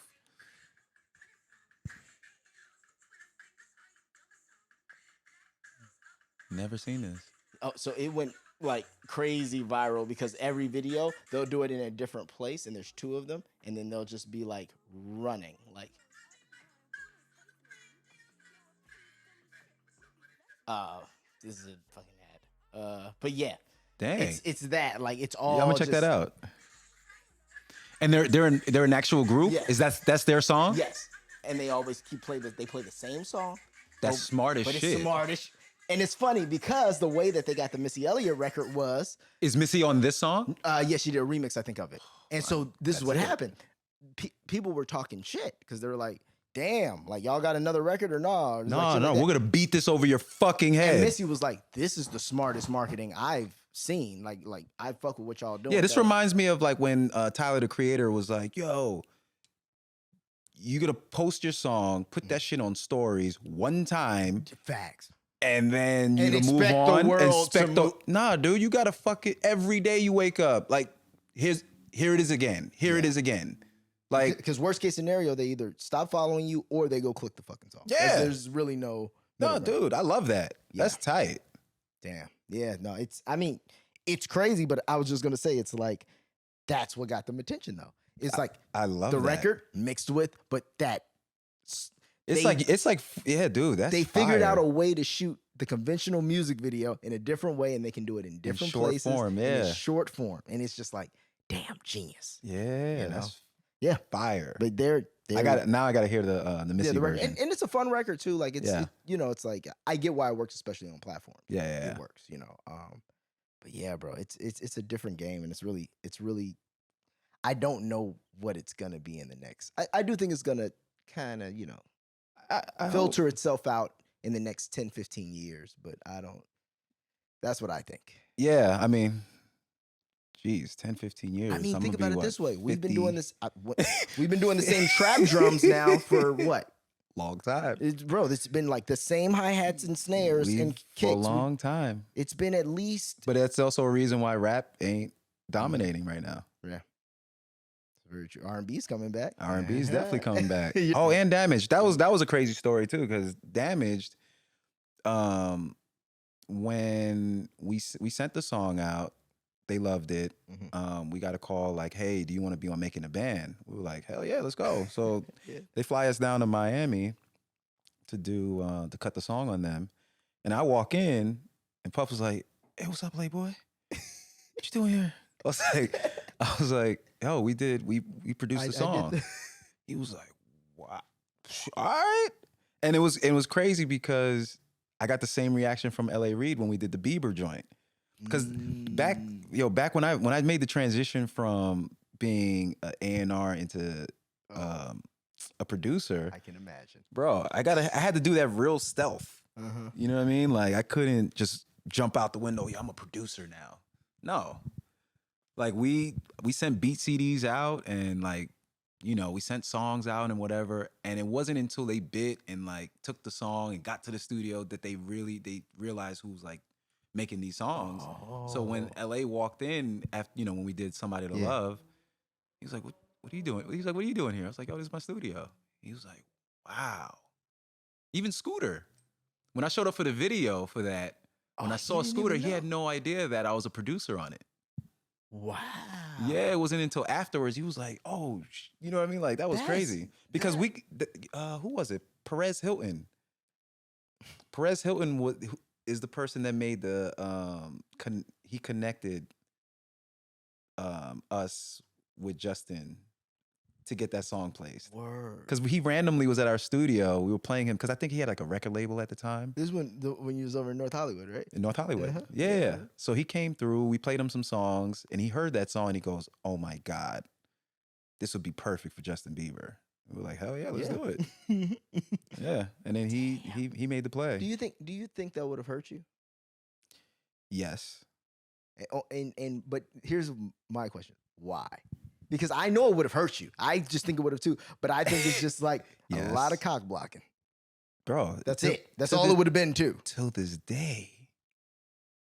Never seen this. Oh, so it went like crazy viral because every video they'll do it in a different place, and there's two of them, and then they'll just be like running, like. This is a fucking ad. But yeah, Dang. it's that like it's all. Yeah, I'm gonna check just- that out. And they're an actual group? Yeah. Is that's their song? Yes, and they always play the same song. That's smart as but shit. It's smartish. And it's funny because the way that they got the Missy Elliott record was, Is Missy on this song? yeah, she did a remix, I think, of it. And so this is what That's it. happened. People were talking shit because they were like, damn, like y'all got another record or no? It's like No, shit no, like we're that. gonna beat this over your fucking And head. Missy was like, this is the smartest marketing I've seen. Like I fuck with what y'all doing. Yeah, this though. reminds me of like when Tyler the Creator was like, yo, you gotta post your song, put that shit on stories one time, Facts. and then you And to move expect the on. world to move- Nah, dude, you gotta fuck it every day you wake up. Like, here it is again. Here it is again. Like, Because worst case scenario, they either stop following you or they go click the fucking song. Yeah. There's really no No, Middle ground. dude, I love that. That's tight. Damn. Yeah. No, it's crazy, but I was just gonna say it's like that's what got them attention though. It's like I love the that. record mixed with, but It's like, yeah, dude, that's they figured out fire. a way to shoot the conventional music video in a different way, and they can do it in different short places, form, in yeah. a short form, and it's just like, damn, genius. Yeah, you know? that's Yeah, fire. but they're I got to hear the Missy the record, version. and it's a fun record too. Like it's Yeah. it's like I get why it works, especially on platforms. Yeah. It works, But yeah, bro, it's a different game, and it's really I don't know what it's gonna be in the next. I do think it's gonna kind of I filter itself out in the next 10, 15 years, but I don't. That's what I think. Yeah, I mean, geez, 10, 15 years. I mean, I'm think gonna about be, it what, this way: we've been 50? doing this. We've been doing the same trap drums now for what? Long time. Bro, it's been like the same hi-hats and snares and kicks. For a long time. It's been at least. But that's also a reason why rap ain't dominating right now. Yeah. Very true. R&B's coming back. R&B is definitely coming back. Yeah. Oh, and Damaged. That was a crazy story too, because Damaged, when we sent the song out, they loved it. Mhm. We got a call like, "Hey, do you want to be on Making a Band?" We were like, "Hell yeah, let's go!" So Yeah. they fly us down to Miami to do to cut the song on them, and I walk in, and Puff was like, "Hey, what's up, Playboy? What you doing here?" I was like, "Yo, we produced the song." He was like, "Wow, all right." And it was crazy because I got the same reaction from L.A. Reid when we did the Bieber joint. Because back when I made the transition from being an A&R into a producer, I can imagine. bro, I had to do that real stealth. Uh-huh. You know what I mean? Like I couldn't just jump out the window. Yeah, I'm a producer now. No, like we sent beat CDs out and like we sent songs out and whatever. And it wasn't until they bit and like took the song and got to the studio that they realized who's like making these songs. So when LA walked in after when we did Somebody to Love, he was like, what are you doing? He's like, what are you doing here? I was like, oh, this is my studio. He was like, wow. Even Scooter, when I showed up for the video for that, when I saw Scooter, he had no idea that I was a producer on it. Wow. Yeah, it wasn't until afterwards he was like, oh, you know what I mean? Like that was crazy. Because who was it? Perez Hilton. Perez Hilton is the person that made the he connected us with Justin to get that song placed. Word. Because he randomly was at our studio. We were playing him because I think he had like a record label at the time. This is when you was over in North Hollywood, right? In North Hollywood. Uh-huh. Yeah. So he came through, we played him some songs, and he heard that song and he goes, oh my God, this would be perfect for Justin Bieber. We were like, hell yeah, let's do it. Yeah. And then he made the play. Do you think that would have hurt you? Yes. But here's my question. Why? Because I know it would have hurt you. I just think it would have too. But I think it's just like a lot of cock blocking. Bro. That's it. That's all it would have been too. Till this day.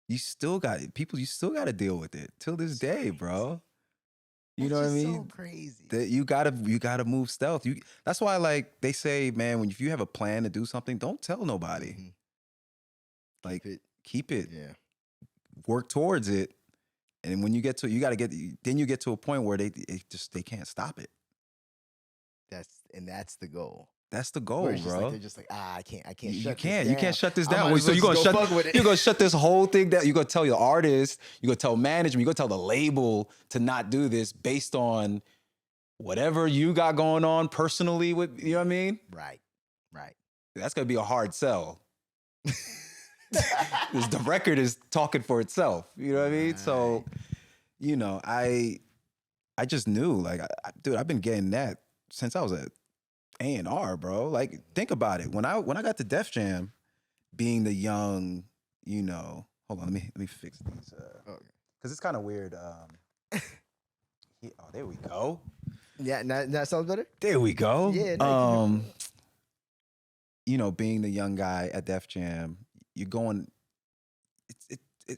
You still got to deal with it. Till this day, bro. You know what I mean? So crazy. That you gotta move stealth. That's why like they say, man, if you have a plan to do something, don't tell nobody. Mhm. Like keep it. Yeah. Work towards it. And when you get to you get to a point where they can't stop it. That's the goal. That's the goal, Where it's just bro. like, they're just like, I can't shut this You down. can't shut this I down. might as So well just go fuck with it. you're gonna shut this whole thing down. You're gonna tell your artist, you're gonna tell management, you're gonna tell the label to not do this based on whatever you got going on personally with, you know what I mean? Right. That's gonna be a hard sell. Because the record is talking for itself. You know what I mean? So, I just knew, like, dude, I've been getting that since I was at A&R, bro. Like, think about it. When I got to Def Jam, being the young, hold on, let me fix these. Because it's kind of weird. There we go. Yeah, that sounds better? There we go. Yeah. No, being the young guy at Def Jam, you're going.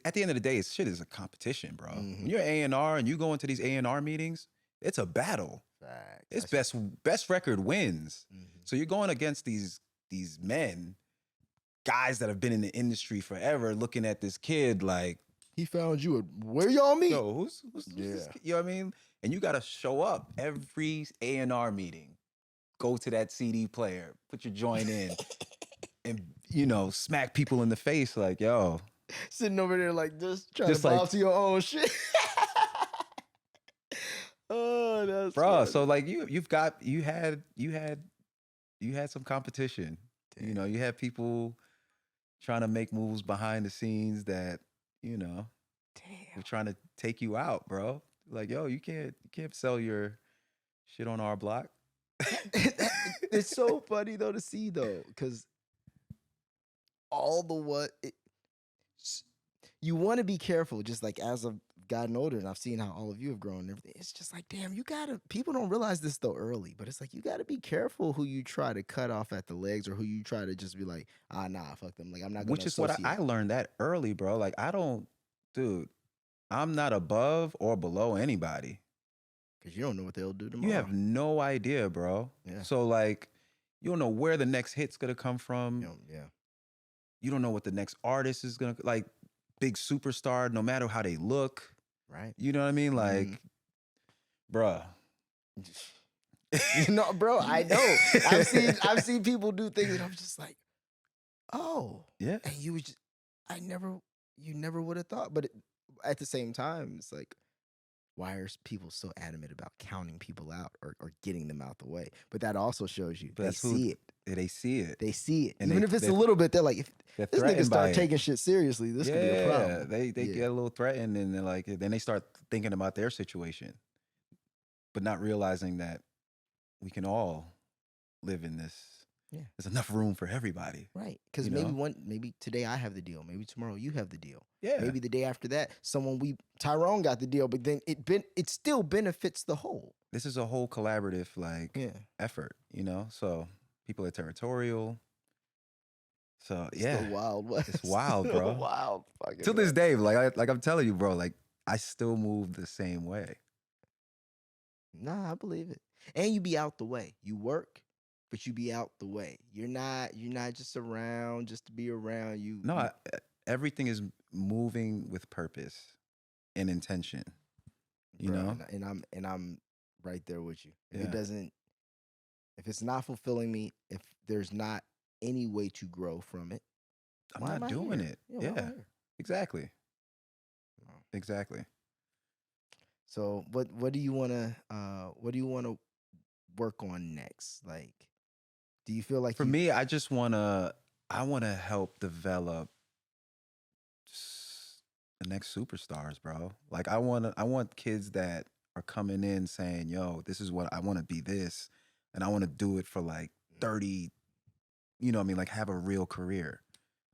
At the end of the day, shit is a competition, bro. Mhm. When you're A&R and you go into these A&R meetings, it's a battle. Facts. It's best record wins. Mhm. So you're going against these men guys that have been in the industry forever looking at this kid like, He found you at where y'all meet. yo, who's this Yeah. kid? You know what I mean? And you got to show up every A&R meeting, go to that CD player, put your joint in, and, you know, smack people in the face like, yo. Sitting over there like just trying Just to bob like- to your own shit. Oh, that's Bro, funny. so like you had some competition. You know, you had people trying to make moves behind the scenes that, you know, we're trying to take you out, bro. Like, yo, you can't sell your shit on our block. It's so funny though to see though, because all the you want to be careful, just like as I've gotten older and I've seen how all of you have grown and everything. It's just like, damn, people don't realize this though early, but it's like you gotta be careful who you try to cut off at the legs or who you try to just be like, nah, fuck them. Like I'm not gonna Which is what I learned that early, bro. Like dude, I'm not above or below anybody. because you don't know what they'll do tomorrow. You have no idea, bro. Yeah. So like, you don't know where the next hit's gonna come from. Yeah. You don't know what the next artist is gonna like. Big superstar, no matter how they look. Right. You know what I mean? Like, bruh. No, bro, I know. I've seen people do things and I'm just like, oh. Yeah. And you never would have thought. But at the same time, it's like, why are people so adamant about counting people out or getting them out the way? But that also shows you they see it. They see it. They see it. And even if it's a little bit, they're like, if they're this nigga threatened by start it. taking shit seriously, this could be a problem. They get a little threatened and they're like, then they start thinking about their situation, but not realizing that we can all live in this. Yeah. There's enough room for everybody. Right. Because You maybe today I have the deal. Maybe tomorrow you have the deal. Yeah. Maybe the day after that, Tyrone got the deal, but then it still benefits the whole. This is a whole collaborative effort, you know? So people are territorial. So It's the Wild West. It's wild, bro. Wild fucking To this West. day, like I'm telling you, bro, like I still move the same way. Nah, I believe it. And you be out the way. You work, but you be out the way. You're not just around just to be around. Everything is moving with purpose and intention. You know? And I'm right there with you. If Yeah. if it's not fulfilling me, if there's not any way to grow from it, I'm why am not I doing here? it. why am I Yeah. here? Exactly. No. Exactly. So what do you wanna work on next? Like, do you feel like For me, I just wanna help develop the next superstars, bro. Like I want kids that are coming in saying, yo, this is what I want to be this. And I want to do it for like 30, you know what I mean? Like have a real career.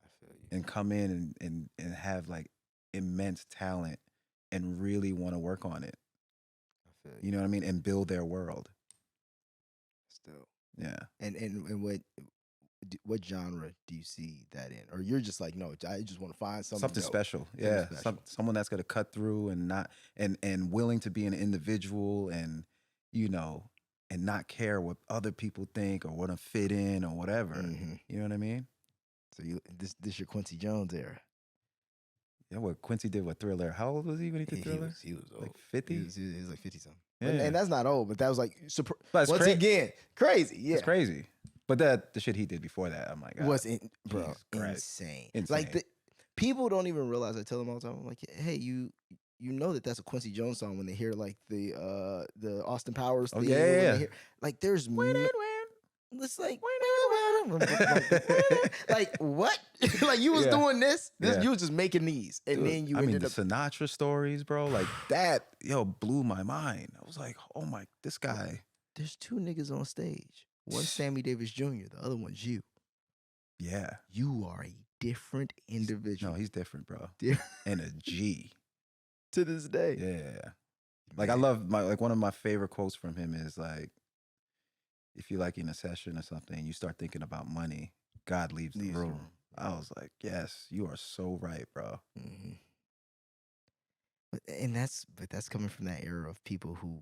I feel you. And come in and have like immense talent and really want to work on it. I feel You know what I mean? And build their world. Still. Yeah. And what genre do you see that in? Or you're just like, no, I just want to find something dope. Special. Something Yeah. special. Someone that's going to cut through and not and willing to be an individual and, you know, and not care what other people think or want to fit in or whatever. Mhm. You know what I mean? So this your Quincy Jones era. Yeah, what Quincy did with Thriller. How old was he when he did Thriller? He was old. Like 50? He was like 50 something. Yeah. And that's not old, but that was like But once again crazy. Yeah, It's crazy. But the shit he did before that, I'm like, was Jesus Christ. insane. Like people don't even realize. I tell them all the time. I'm like, hey, you know that's a Quincy Jones song when they hear like the Austin Powers theme. yeah. when they hear- like there's it's like like what? Like you was doing this. Yeah. You was just making these, and Dude, then you I mean, ended the up. Sinatra stories, bro, like that, blew my mind. I was like, oh my, this guy. There's two niggas on stage. One's Sammy Davis Jr., the other one's you. Yeah. You are a different individual. No, he's different, bro. Yeah. And a G. To this day. Yeah. Like I love one of my favorite quotes from him is like, if you're like in a session or something, you start thinking about money, God leaves the room. I was like, yes, you are so right, bro. Mm-hmm. But that's coming from that era of people who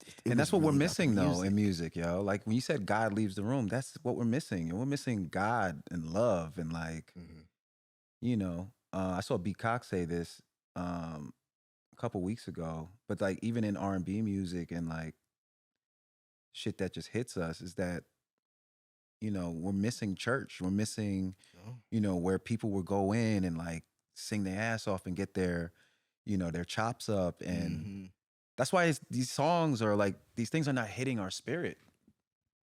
it And was that's what we're really about the missing though music. in music, yo. Like when you said God leaves the room, that's what we're missing. And we're missing God and love and like, Mhm. I saw B Cox say this a couple weeks ago, but like even in R&B music and like shit that just hits us is that, we're missing church. We're missing, No. where people would go in and like sing their ass off and get their chops up. And Mhm. that's why these songs are like, these things are not hitting our spirit.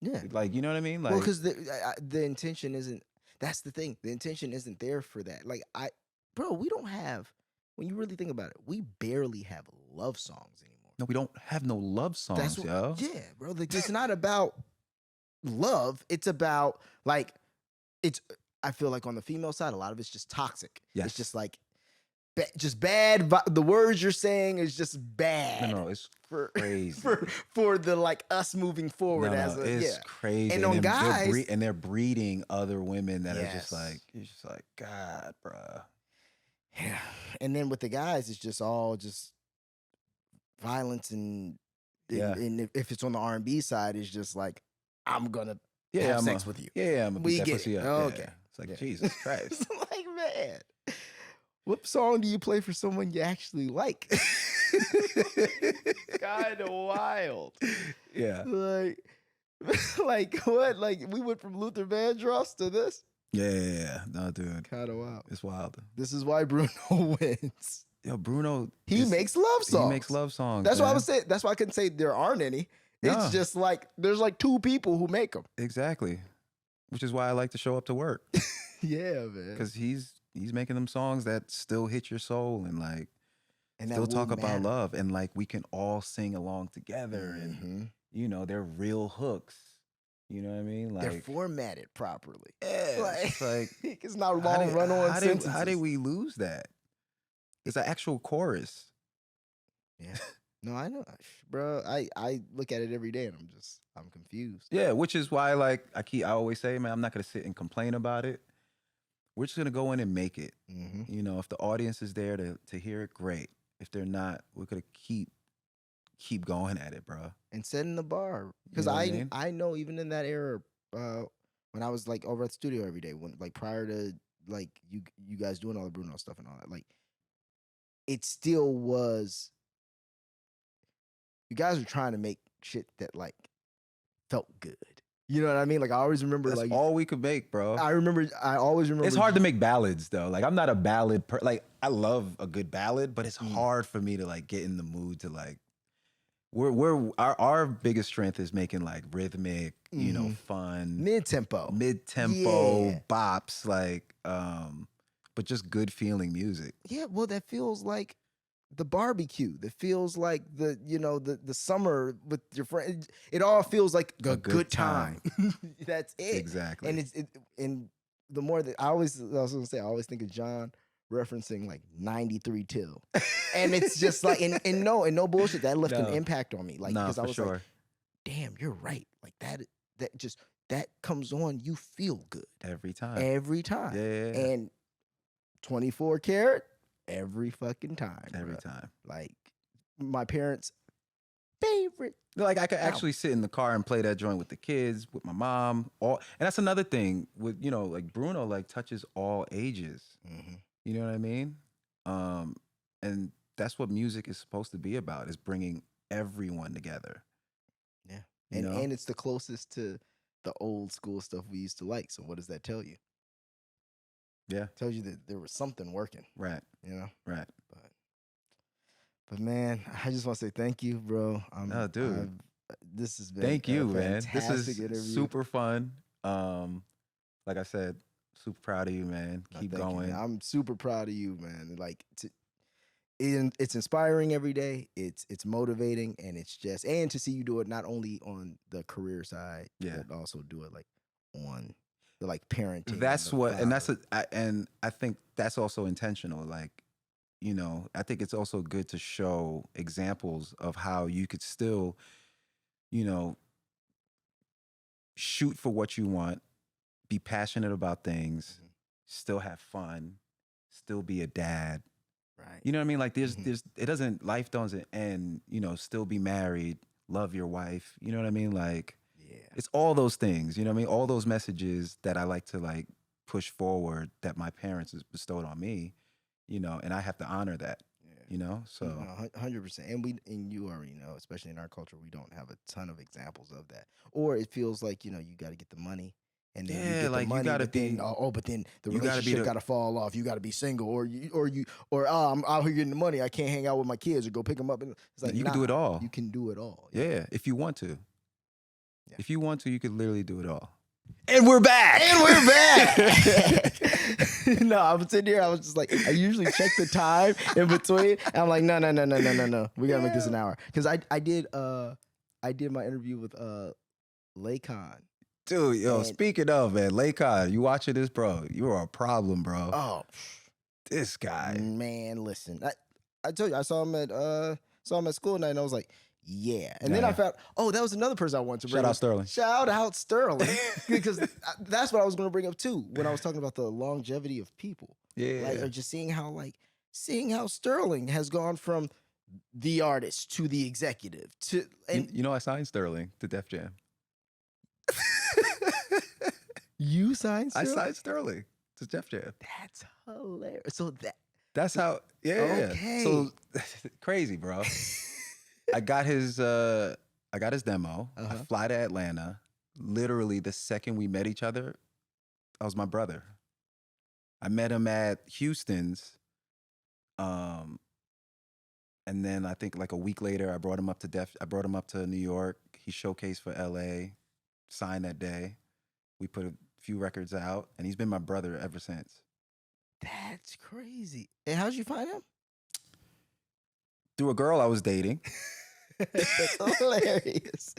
Yeah. Like, you know what I mean? Well, Like, because the intention isn't. That's the thing. The intention isn't there for that. Like bro, we don't have. When you really think about it, we barely have love songs anymore. no, we don't have no love That's songs, what. yo. Yeah, bro. Like, it's not about love. It's about like it's. I feel like on the female side, a lot of it's just toxic. Yes. It's just like just bad. The words you're saying is just bad. No, it's for crazy. for the like us moving forward as a it's crazy. And on then guys, they're breeding other women that are just Yes. like, you're just like, God, bruh. yeah. And then with the guys, it's just all just violence and Yeah. and if it's on the R&B side, it's just like I'm gonna Yeah, have I'm sex with you. Yeah, I'm gonna We beat that get pussy it. up. Okay. Yeah. It's like, Yeah. Jesus Christ. It's like, man, what song do you play for someone you actually like? Kind of wild. Yeah. Like what? Like we went from Luther Vandross to this? Yeah. No, dude. Kind of wild. It's wild. This is why Bruno wins. Yo, Bruno. He makes love songs. He makes love songs. That's why I man. was saying. That's why I couldn't say there aren't any. It's No. just like there's like two people who make them. Exactly. Which is why I like to show up to work. Yeah, man. Because he's making them songs that still hit your soul and like And that still talk will about matter. love and like we can all sing along together and Mhm. they're real hooks. You know what I mean? Like They're formatted properly. yeah, it's like It's not how long did- run-on how did- sentences. How did we lose that? It's an actual chorus. Yeah. No, I know, bro. I look at it every day and I'm confused. Yeah, which is why like I always say, man, I'm not gonna sit and complain about it. We're just gonna go in and make it. Mm-hmm. If the audience is there to hear it, great. If they're not, we're gonna keep going at it, bro. And setting the bar because know what I mean? I know even in that era, when I was like over at the studio every day, when like prior to like you guys doing all the Bruno stuff and all that, like it still was. You guys were trying to make shit that like felt good. You know what I mean? Like I always remember That's like all we could make, bro. I always remember It's hard to make ballads though. Like I'm not a ballad like I love a good ballad, but it's hard for me to like get in the mood to like our biggest strength is making like rhythmic, fun, mid-tempo mid-tempo Yeah. bops like but just good feeling music. Yeah, well, that feels like the barbecue. That feels like the summer with your friends. It all feels like a good time. That's it. Exactly. And and the more that I was gonna say, I always think of John referencing like 93 Till. And it's just like and no bullshit. That left an No. impact on me. Like No, because I for was sure. like, damn, you're right. Like that comes on, you feel good Every time. every time. Yeah. And 24 karat every fucking time. Every bruh. time. Like my parents' favorite. Like I could Ow. actually sit in the car and play that joint with the kids, with my mom. And that's another thing with like Bruno like touches all ages. Mm-hmm. You know what I mean? And that's what music is supposed to be about: is bringing everyone together. Yeah, You know? and it's the closest to the old school stuff we used to like. So what does that tell you? Yeah. It tells you that there was something working. Right. You know. Right. But man, I just want to say thank you, bro. No, dude. This has been Thank you, a man. This fantastic is interview. super fun. Like I said, super proud of you, man. No, Keep thank you, going. man. I'm super proud of you, man. Like it's inspiring every day. It's motivating, and it's just and to see you do it not only on the career side, Yeah. but also do it like on the like parenting. That's the what, and father. and I think that's also intentional. Like, I think it's also good to show examples of how you could still, shoot for what you want, be passionate about things, Mhm. still have fun, still be a dad. Right. You know what I mean? Like Mhm. life doesn't end, still be married, love your wife. You know what I mean? Like, Yeah. it's all those things. You know what I mean? All those messages that I like to like push forward that my parents has bestowed on me. You know, and I have to honor that. Yeah. You know, so No, 100%. And you already know, especially in our culture, we don't have a ton of examples of that. Or it feels like, you got to get the money. And then you yeah, get the like you money, gotta but then be, but then the you gotta be relationship the, got to fall off. You got to be single, or I'm out here getting the money. I can't hang out with my kids or go pick them up. And it's like you can do it nah, all. You can do it all. Yeah, if you want to. Yeah. If you want to, you could literally do it all. And we're back. And we're back. No, I'm sitting here. I was just like, I usually check the time in between. And I'm like, no. We gotta make this an hour because I did my interview with Laycon. Dude, yo, And- speaking of, man, Laycon, you watching this, bro? You are a problem, bro. Oh, This guy. man, listen. I told you I saw him at school night, and I was like, yeah. And then I found, that was another person I wanted to bring Shout out up. Sterling. Shout out Sterling, because that's what I was going to bring up too when I was talking about the longevity of people. Yeah. Like, or just seeing how Sterling has gone from the artist to the executive to and you know, I signed Sterling to Def Jam. you signed Sterling? I signed Sterling to Def Jam. That's hilarious. So That's how, yeah. Okay. So crazy, bro. I got his demo. I Uh-huh. fly to Atlanta. Literally the second we met each other, that was my brother. I met him at Houston's. And then I think like a week later, I brought him up to New York. He showcased for LA, signed that day. We put a few records out, and he's been my brother ever since. That's crazy. And how'd you find him? Through a girl I was dating. That's hilarious.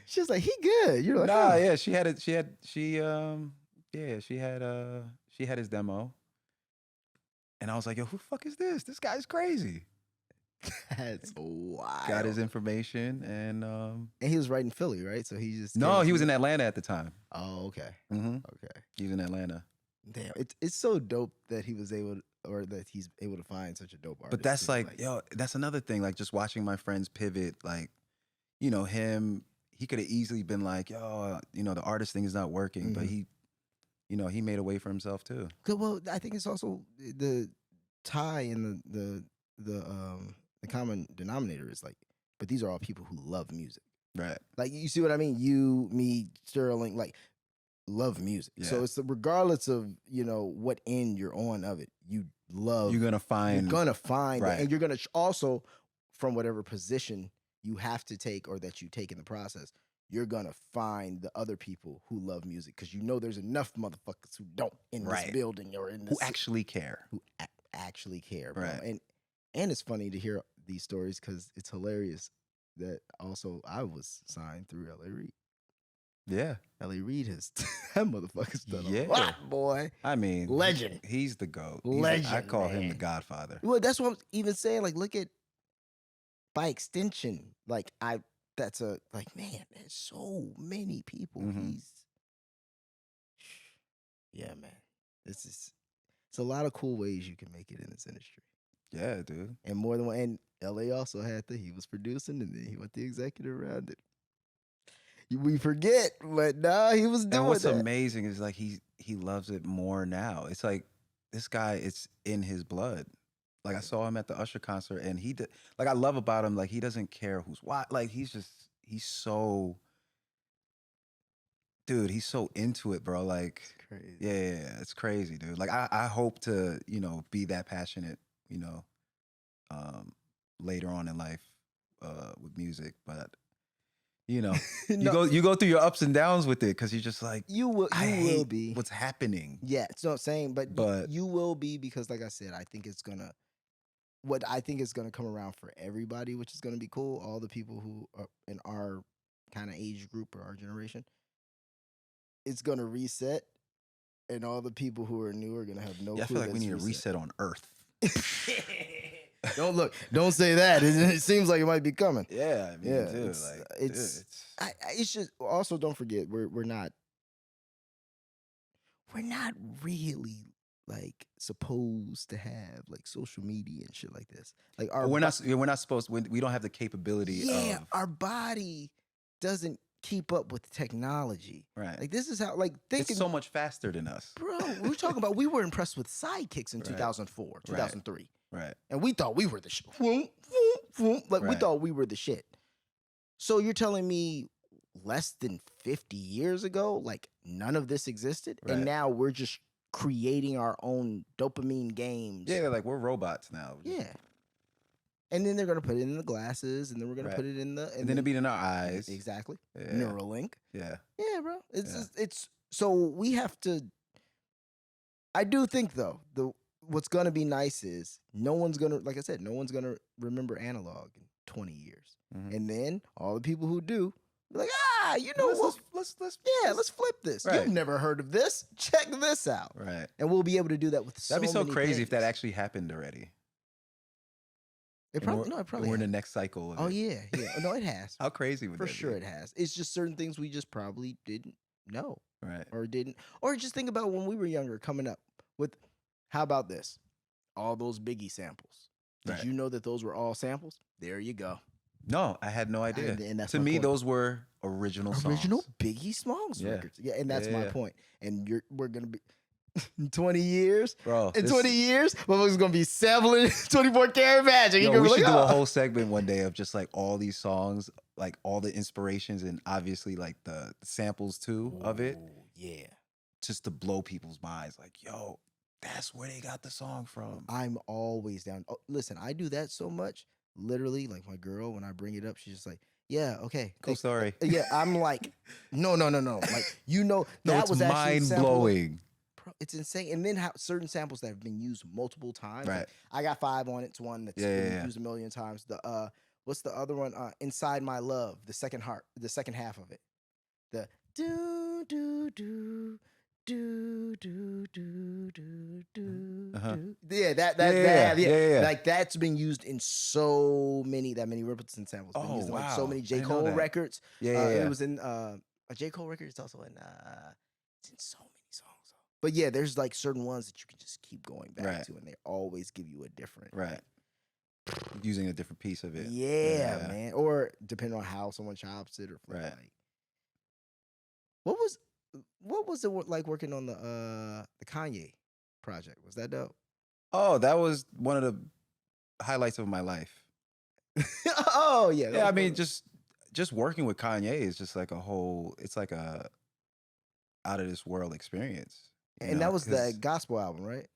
She was like, he good. You're like, Nah, oh. yeah, she had his demo. And I was like, yo, who the fuck is this? This guy's crazy. That's wild. Got his information and And he was right in Philly, right? So he just no, he was in Atlanta at the time. Oh, okay. Mm-hmm. Okay. He was in Atlanta. Damn. It's so dope that he's able to find such a dope artist. But that's too. like, yo, that's another thing. Like just watching my friends pivot, like, you know, he could have easily been like, yo, you know, the artist thing is not working. But he made a way for himself too. Well, I think it's also the tie and the common denominator is like, but these are all people who love music. Right. Like, you see what I mean? You, me, Sterling, like, love music. Yeah. So it's regardless of, what end you're on of it, you love. You're gonna find right. And you're gonna also, from whatever position you have to take or that you take in the process, you're gonna find the other people who love music because there's enough motherfuckers who don't in this Right. building or in this who actually care. who actually care, bro. Right. And it's funny to hear these stories because it's hilarious that also I was signed through L.A. Reid. Yeah. L.A. Reid has that motherfucker's done Yeah. a lot, boy. I mean, Legend. He's the GOAT. Legend, I call him man. the Godfather. Well, that's what I'm even saying. Like, look at by extension. Like, man, there's so many people. Mhm. Yeah, man. It's a lot of cool ways you can make it in this industry. Yeah, dude. And more than one. And LA also had he was producing and then he went the executive around it. We forget, but nah, he was doing And what's that. amazing is like he loves it more now. It's like this guy, it's in his blood. Like I saw him at the Usher concert, and he did. Like I love about him, like he doesn't care who's why. Like he's so, dude. He's so into it, bro. Like It's crazy. yeah, it's crazy, dude. Like I hope to be that passionate, later on in life with music, but. No. You go through your ups and downs with it because you're just like You will hate be. what's happening. Yeah, it's not saying, but But- you will be because, like I said, I think it's gonna come around for everybody, which is gonna be cool. All the people who are in our kind of age group or our generation, it's gonna reset, and all the people who are new are gonna have no Yeah, I clue. feel like we that need a it's reset on Earth. Don't say that. It seems like it might be coming. Yeah, I mean, Yeah, dude, it's- like, it's- dude, It's just also don't forget we're not really like supposed to have like social media and shit like this. Like our We're not supposed. We don't have the capability. yeah, of, our body doesn't keep up with technology. right. Like this is how like It's thinking so much faster than us. bro, we're talking about we were impressed with sidekicks in Right. 2004, 2003. Right. And we thought we were the shit. Like we Right. thought we were the shit. So you're telling me less than 50 years ago, like none of this existed? Right. And now we're just creating our own dopamine games. Yeah, like we're robots now. Yeah. And then they're gonna put it in the glasses, and then we're gonna Right. put it in the And then it'd be in our eyes. exactly. Yeah. Neuralink. Yeah. Yeah, bro. It's Yeah. just, it's so we have to. I do think though what's gonna be nice is no one's gonna, like I said, no one's gonna remember analog in 20 years, Mhm. and then all the people who do, be like, you know what? Let's Let's flip this. Right. You've never heard of this? Check this out. Right. And we'll be able to do that with That'd be so many crazy if that things. actually happened already. It And probably we're, no, it and probably we're in the has. next cycle. Of Oh it. yeah. No, it has. How crazy would For that sure be? it has. It's just certain things we just probably didn't know Right. or just think about when we were younger coming up with, how about this? All those Biggie samples. Did Right. you know that those were all samples? There you go. No, I had no idea. And that's To my me, point. those were original songs. Biggie Smalls Yeah. records. Yeah, and that's Yeah, my yeah. point. And we're gonna be in 20 years. Bro. In this- 20 years, motherfuckers gonna be sampling 24 karat magic. Yo, You're we gonna should be do like, a "Oh." whole segment one day of just like all these songs, like all the inspirations and obviously like the samples too of it, Ooh, yeah. just to blow people's minds. Like, yo, that's where they got the song from. I'm always down. Oh, listen, I do that so much. Literally, like my girl, when I bring it up, she's just like, "Yeah, okay, Cool story. Yeah, I'm like, no. Like, you know, No, that it's was actually a mind sample of- blowing. Bro, it's insane. And then how certain samples that have been used multiple times. Right. Like, I got 5 on it. It's one that's Yeah, been yeah. used a million times. The what's the other one? Inside My Love, the second half of it. The do do do do do do do do. Uh-huh. Yeah, that Yeah. like that's been used in so many Rippleton samples. Been Oh, used in, like, wow. so many I J. didn't know Cole that. records. Yeah. It was in a J. Cole record. It's also in it's in so many songs. But yeah, there's like certain ones that you can just keep going back Right. to, and they always give you a different. Right. Using a different piece of it. Yeah, man. Or depending on how someone chops it, or Right. like, what was it like working on the Kanye project? Was that dope? Oh, that was one of the highlights of my life. Oh yeah, that Yeah, I was mean, dope. just working with Kanye is just like it's like a out of this world experience. you And know, that was 'cause- the gospel album, right?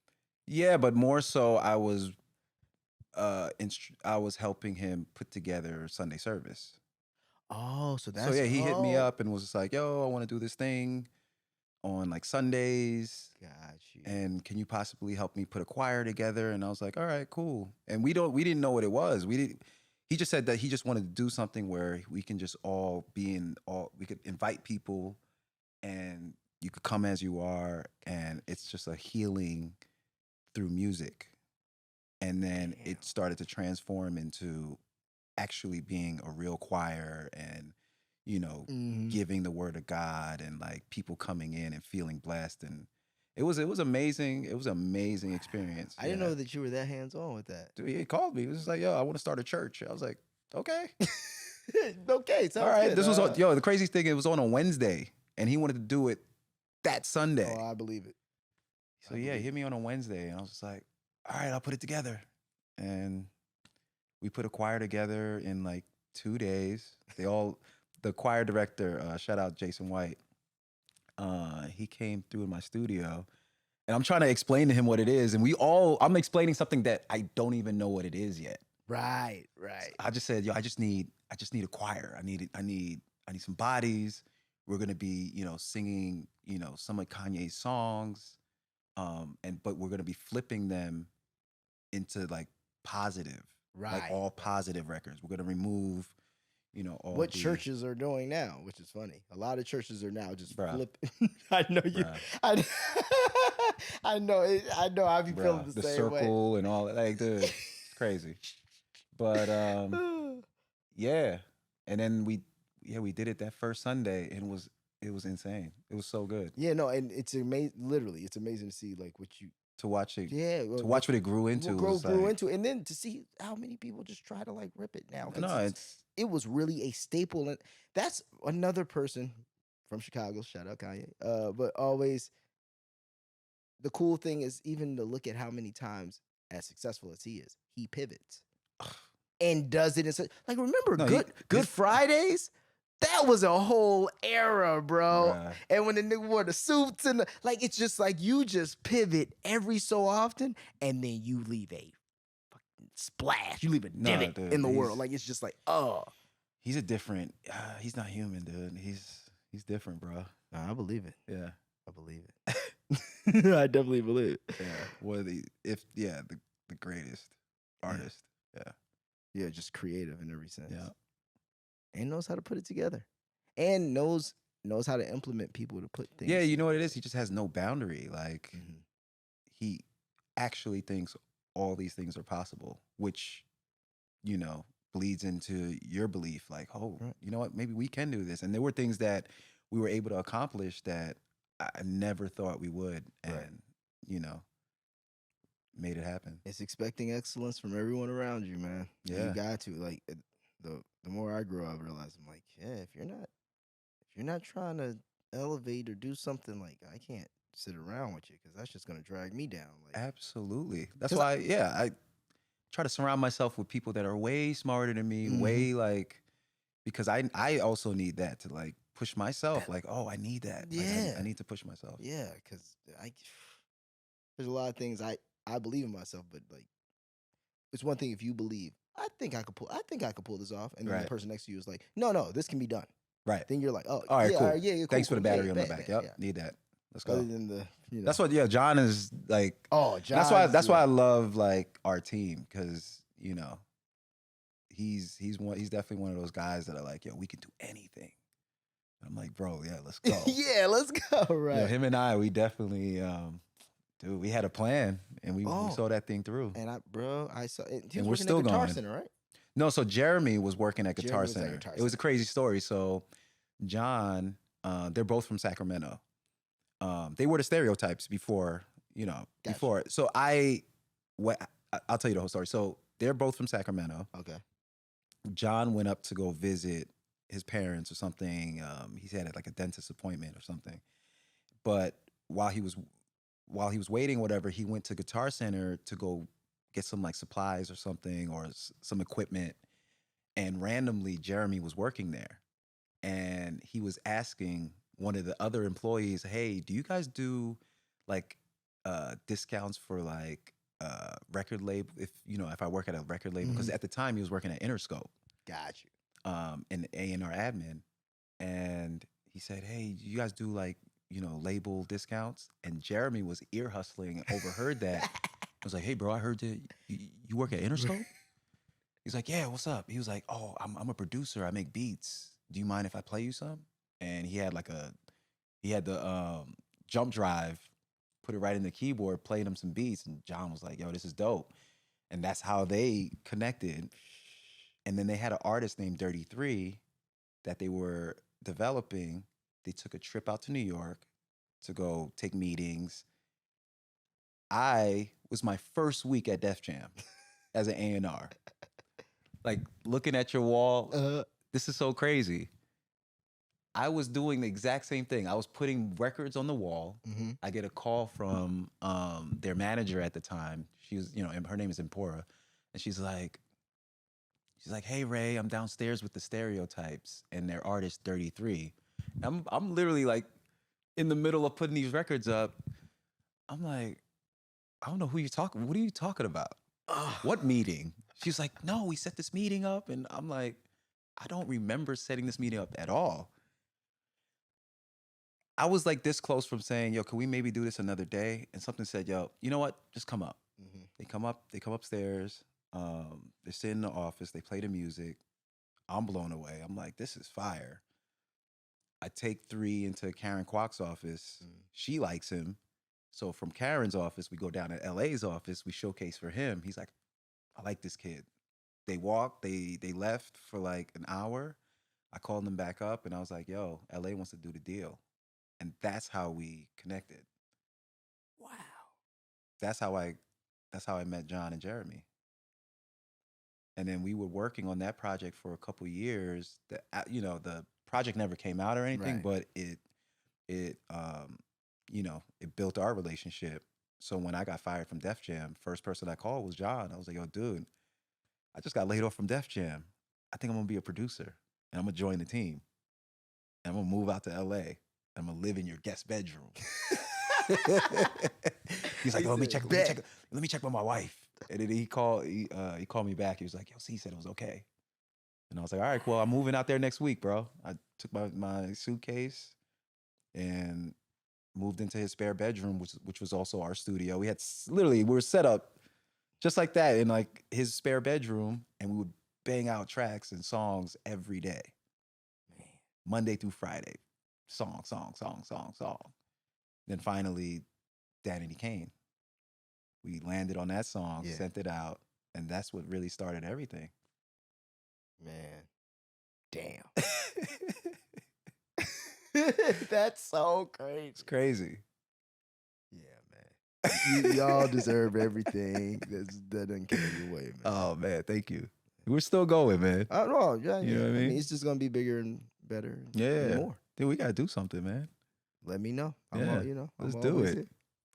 Yeah, but more so I was I was helping him put together Sunday service. Oh, so that's So yeah, he hit me up and was just like, "Yo, I want to do this thing on like Sundays, Got you. and can you possibly help me put a choir together?" And I was like, "All right, cool." And we didn't know what it was. He just said that he just wanted to do something where we can just all we could invite people, and you could come as you are, and it's just a healing through music. And then Damn. it started to transform into actually being a real choir and, Mhm. giving the word of God and like people coming in and feeling blessed. And it was amazing. It was an amazing experience. I didn't Yeah. know that you were that hands on with that. Dude, he called me. He was just like, "Yo, I want to start a church." I was like, "Okay." Okay, sounds All right. good. This was the craziest thing. It was on a Wednesday and he wanted to do it that Sunday. Oh, I believe it. So yeah, he hit me on a Wednesday, and I was just like, "All right, I'll put it together." And we put a choir together in like 2 days. The choir director, shout out Jason White. He came through in my studio, and I'm trying to explain to him what it is, and I'm explaining something that I don't even know what it is yet. Right. I just said, "Yo, I just need a choir. I need some bodies. We're gonna be, singing, some of Kanye's songs, but we're gonna be flipping them into like positive, like Right. all positive records. We're gonna remove, all What the- churches are doing now, which is funny. A lot of churches are now just Bruh. flipping. I know you. Bruh. I know. I know. I be Bruh, feeling the same way. circle and all that. Like, dude, it's crazy. But yeah, and then we did it that first Sunday, and it was insane. It was so good. Yeah, no, and it's amazing. Literally, it's amazing to see like what to watch it, Yeah, to watch what it grew into. grew Was like, into, and then to see how many people just try to like rip it now. 'cause no, it's it was really a staple, and that's another person from Chicago. Shout out Kanye. But always the cool thing is even to look at how many times, as successful as he pivots and does it in such like remember No, Good Fridays. That was a whole era, bro. Bruh. And when the nigga wore the suits and like, it's just like you just pivot every so often, and then you leave a fucking splash. You leave a No, divot dude, in the he's- world. Like it's just like, oh, he's a different. He's not human, dude. He's different, bro. nah, I believe it. Yeah, I believe it. I definitely believe it. yeah. One of the the greatest artist. Yeah, Yeah, just creative in every sense. yeah. And knows how to put it together, and knows how to implement people to put things. Yeah, you know what it is? He just has no boundary. Like Mhm. he actually thinks all these things are possible, which, you know, bleeds into your belief. Like, oh, Right. you know what? Maybe we can do this. And there were things that we were able to accomplish that I never thought we would. And, Right. you know, made it happen. It's expecting excellence from everyone around you, man. Yeah. You got to like the more I grow, I realize I'm like, yeah, if you're not trying to elevate or do something, like I can't sit around with you because that's just gonna drag me down. Like, Absolutely. That's 'Cause why, I try to surround myself with people that are way smarter than me, Mhm. way like, because I also need that to like push myself. Like, oh, I need that. Like, Yeah. I need to push myself. yeah, because there's a lot of things I believe in myself, but like it's one thing if you believe I think I could pull this off, and then Right. the person next to you is like, no, this can be done. Right. Then you're like, oh, All right, yeah, cool. all right, yeah, cool, Thanks for the cool. Yeah, battery on my bet, back. bet, Yep. yeah. Need that. Let's go. Other than the, That's what, John is like. Oh, John. That's why I love like our team, because, you know, he's definitely one of those guys that are like, yo, we can do anything. And I'm like, bro, yeah, let's go. Yeah, let's go. Right. Yeah, him and I, we definitely, dude, we had a plan, and we saw that thing through. And I saw. He was And we're working still at Guitar going. Center, right? No, so Jeremy was working at Jeremy Guitar was at Center. Guitar It was a Center. crazy story. So John, they're both from Sacramento. They were the stereotypes before, you know, Gotcha. before. So I'll tell you the whole story. So they're both from Sacramento. Okay. John went up to go visit his parents or something. He had like a dentist appointment or something. But while he was waiting, whatever, he went to Guitar Center to go get some like supplies or something, or some equipment. And randomly, Jeremy was working there, and he was asking one of the other employees, "Hey, do you guys do like discounts for like record label? If I work at a record label?" Because at the time he was working at Interscope, Got you. in A&R admin, and he said, "Hey, do you guys do like label discounts?" And Jeremy was ear hustling, overheard that. I was like, "Hey, bro, I heard that you work at Interscope." He's like, "Yeah, what's up?" He was like, "Oh, I'm a producer. I make beats. Do you mind if I play you some?" And he had the jump drive, put it right in the keyboard, played him some beats, and John was like, "Yo, this is dope." And that's how they connected. And then they had an artist named Dirty 3 that they were developing. They took a trip out to New York to go take meetings. I was my first week at Def Jam as an A&R. Like, looking at your wall, this is so crazy. I was doing the exact same thing. I was putting records on the wall. Mm-hmm. I get a call from their manager at the time. She was, her name is Empora. And she's like, "Hey, Ray, I'm downstairs with the Stereotypes and their artist 33. I'm literally like in the middle of putting these records up. I'm like, I don't know who you're talking. What are you talking about? What meeting? She's like, "No, we set this meeting up." And I'm like, I don't remember setting this meeting up at all. I was like this close from saying, "Yo, can we maybe do this another day?" And something said, "Yo, you know what? Just come up." Mm-hmm. They come upstairs. They're sitting in the office. They play the music. I'm blown away. I'm like, this is fire. I take 3 into Karen Kwok's office. She likes him. So from Karen's office, we go down to LA's office. We showcase for him. He's like, "I like this kid." They walked. They left for like an hour. I called them back up, and I was like, "Yo, LA wants to do the deal." And that's how we connected. Wow. that's how I met John and Jeremy. And then we were working on that project for a couple years. The project never came out or anything, Right. but it it built our relationship. So when I got fired from Def Jam, first person I called was John. I was like, yo, dude, I just got laid off from Def Jam. I think I'm gonna be a producer and I'm gonna join the team. And I'm gonna move out to LA. And I'm gonna live in your guest bedroom. He's like, let me check with my wife. And then he called me back. He was like, yo, he said it was okay. And I was like, all right, cool. I'm moving out there next week, bro. I took my suitcase and moved into his spare bedroom, which was also our studio. We were set up just like that in like his spare bedroom, and we would bang out tracks and songs every day. Man. Monday through Friday. Song. Then finally, Danity Kane. We landed on that song, sent it out, and that's what really started everything. Man. Damn. That's so crazy. It's crazy. Yeah, man. Y'all deserve everything that doesn't carry you away, man. Oh, man, thank you. We're still going, man. I don't know. Yeah, You know what I mean? It's just going to be bigger and better. Yeah. And more. Dude, we got to do something, man. Let me know. Let's do it.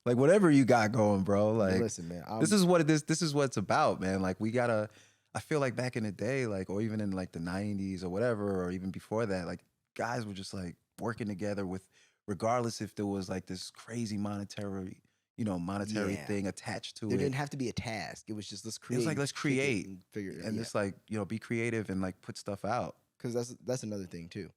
Like, whatever you got going, bro. Like, listen, man. This is what it's about, man. Like, we gotta. I feel like back in the day, like, or even in like the '90s or whatever, or even before that, like, guys were just like working together with, regardless if there was like this crazy monetary thing attached to it. There didn't have to be a task. It was just let's create. It's like let's create and figure it. And just like be creative and like put stuff out. Because that's another thing too.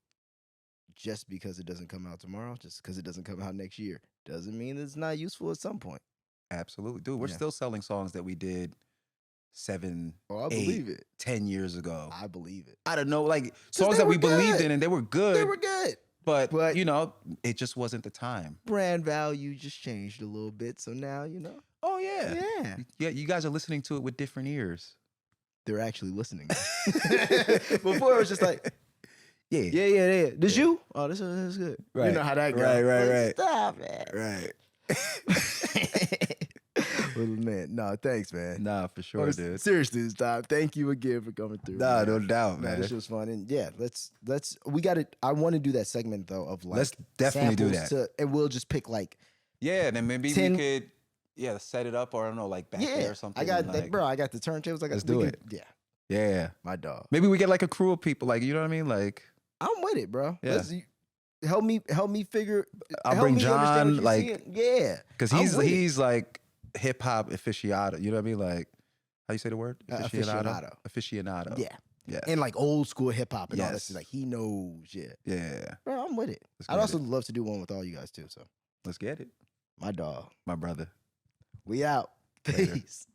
Just because it doesn't come out tomorrow, just because it doesn't come out next year, doesn't mean it's not useful at some point. Absolutely. Dude, we're still selling songs that we did 7, I 8, believe it. 10 years ago. I believe it. I don't know, like songs that we believed in and they were good. They were good. But it just wasn't the time. Brand value just changed a little bit. So now, Oh, yeah. Yeah. Yeah, you guys are listening to it with different ears. They're actually listening. Before it was just like, yeah. This you? Oh, this is good. Right. You know how that goes. Right. Stop it. Right. Well, man, no, thanks, man. Nah, for sure, dude. Seriously, stop. Thank you again for coming through. Nah, man. no doubt, man. This was fun. And yeah, we got it. I want to do that segment though of like, let's definitely do that. And we'll just pick like, and then maybe 10, we could, set it up or I don't know, like back there or something. I got like, bro. I got the turntables. Let's do it. Yeah. My dog. Maybe we get like a crew of people, like, you know what I mean? Like, I'm with it, bro. Yeah. Help me figure. I'll bring John, like, because he's like hip hop aficionado. You know what I mean? Like, how you say the word? Aficionado. Yeah. And like old school hip hop and all that. Like he knows. Yeah. Bro, I'm with it. I'd also love to do one with all you guys too. So let's get it. My dog. My brother. We out. Later. Peace.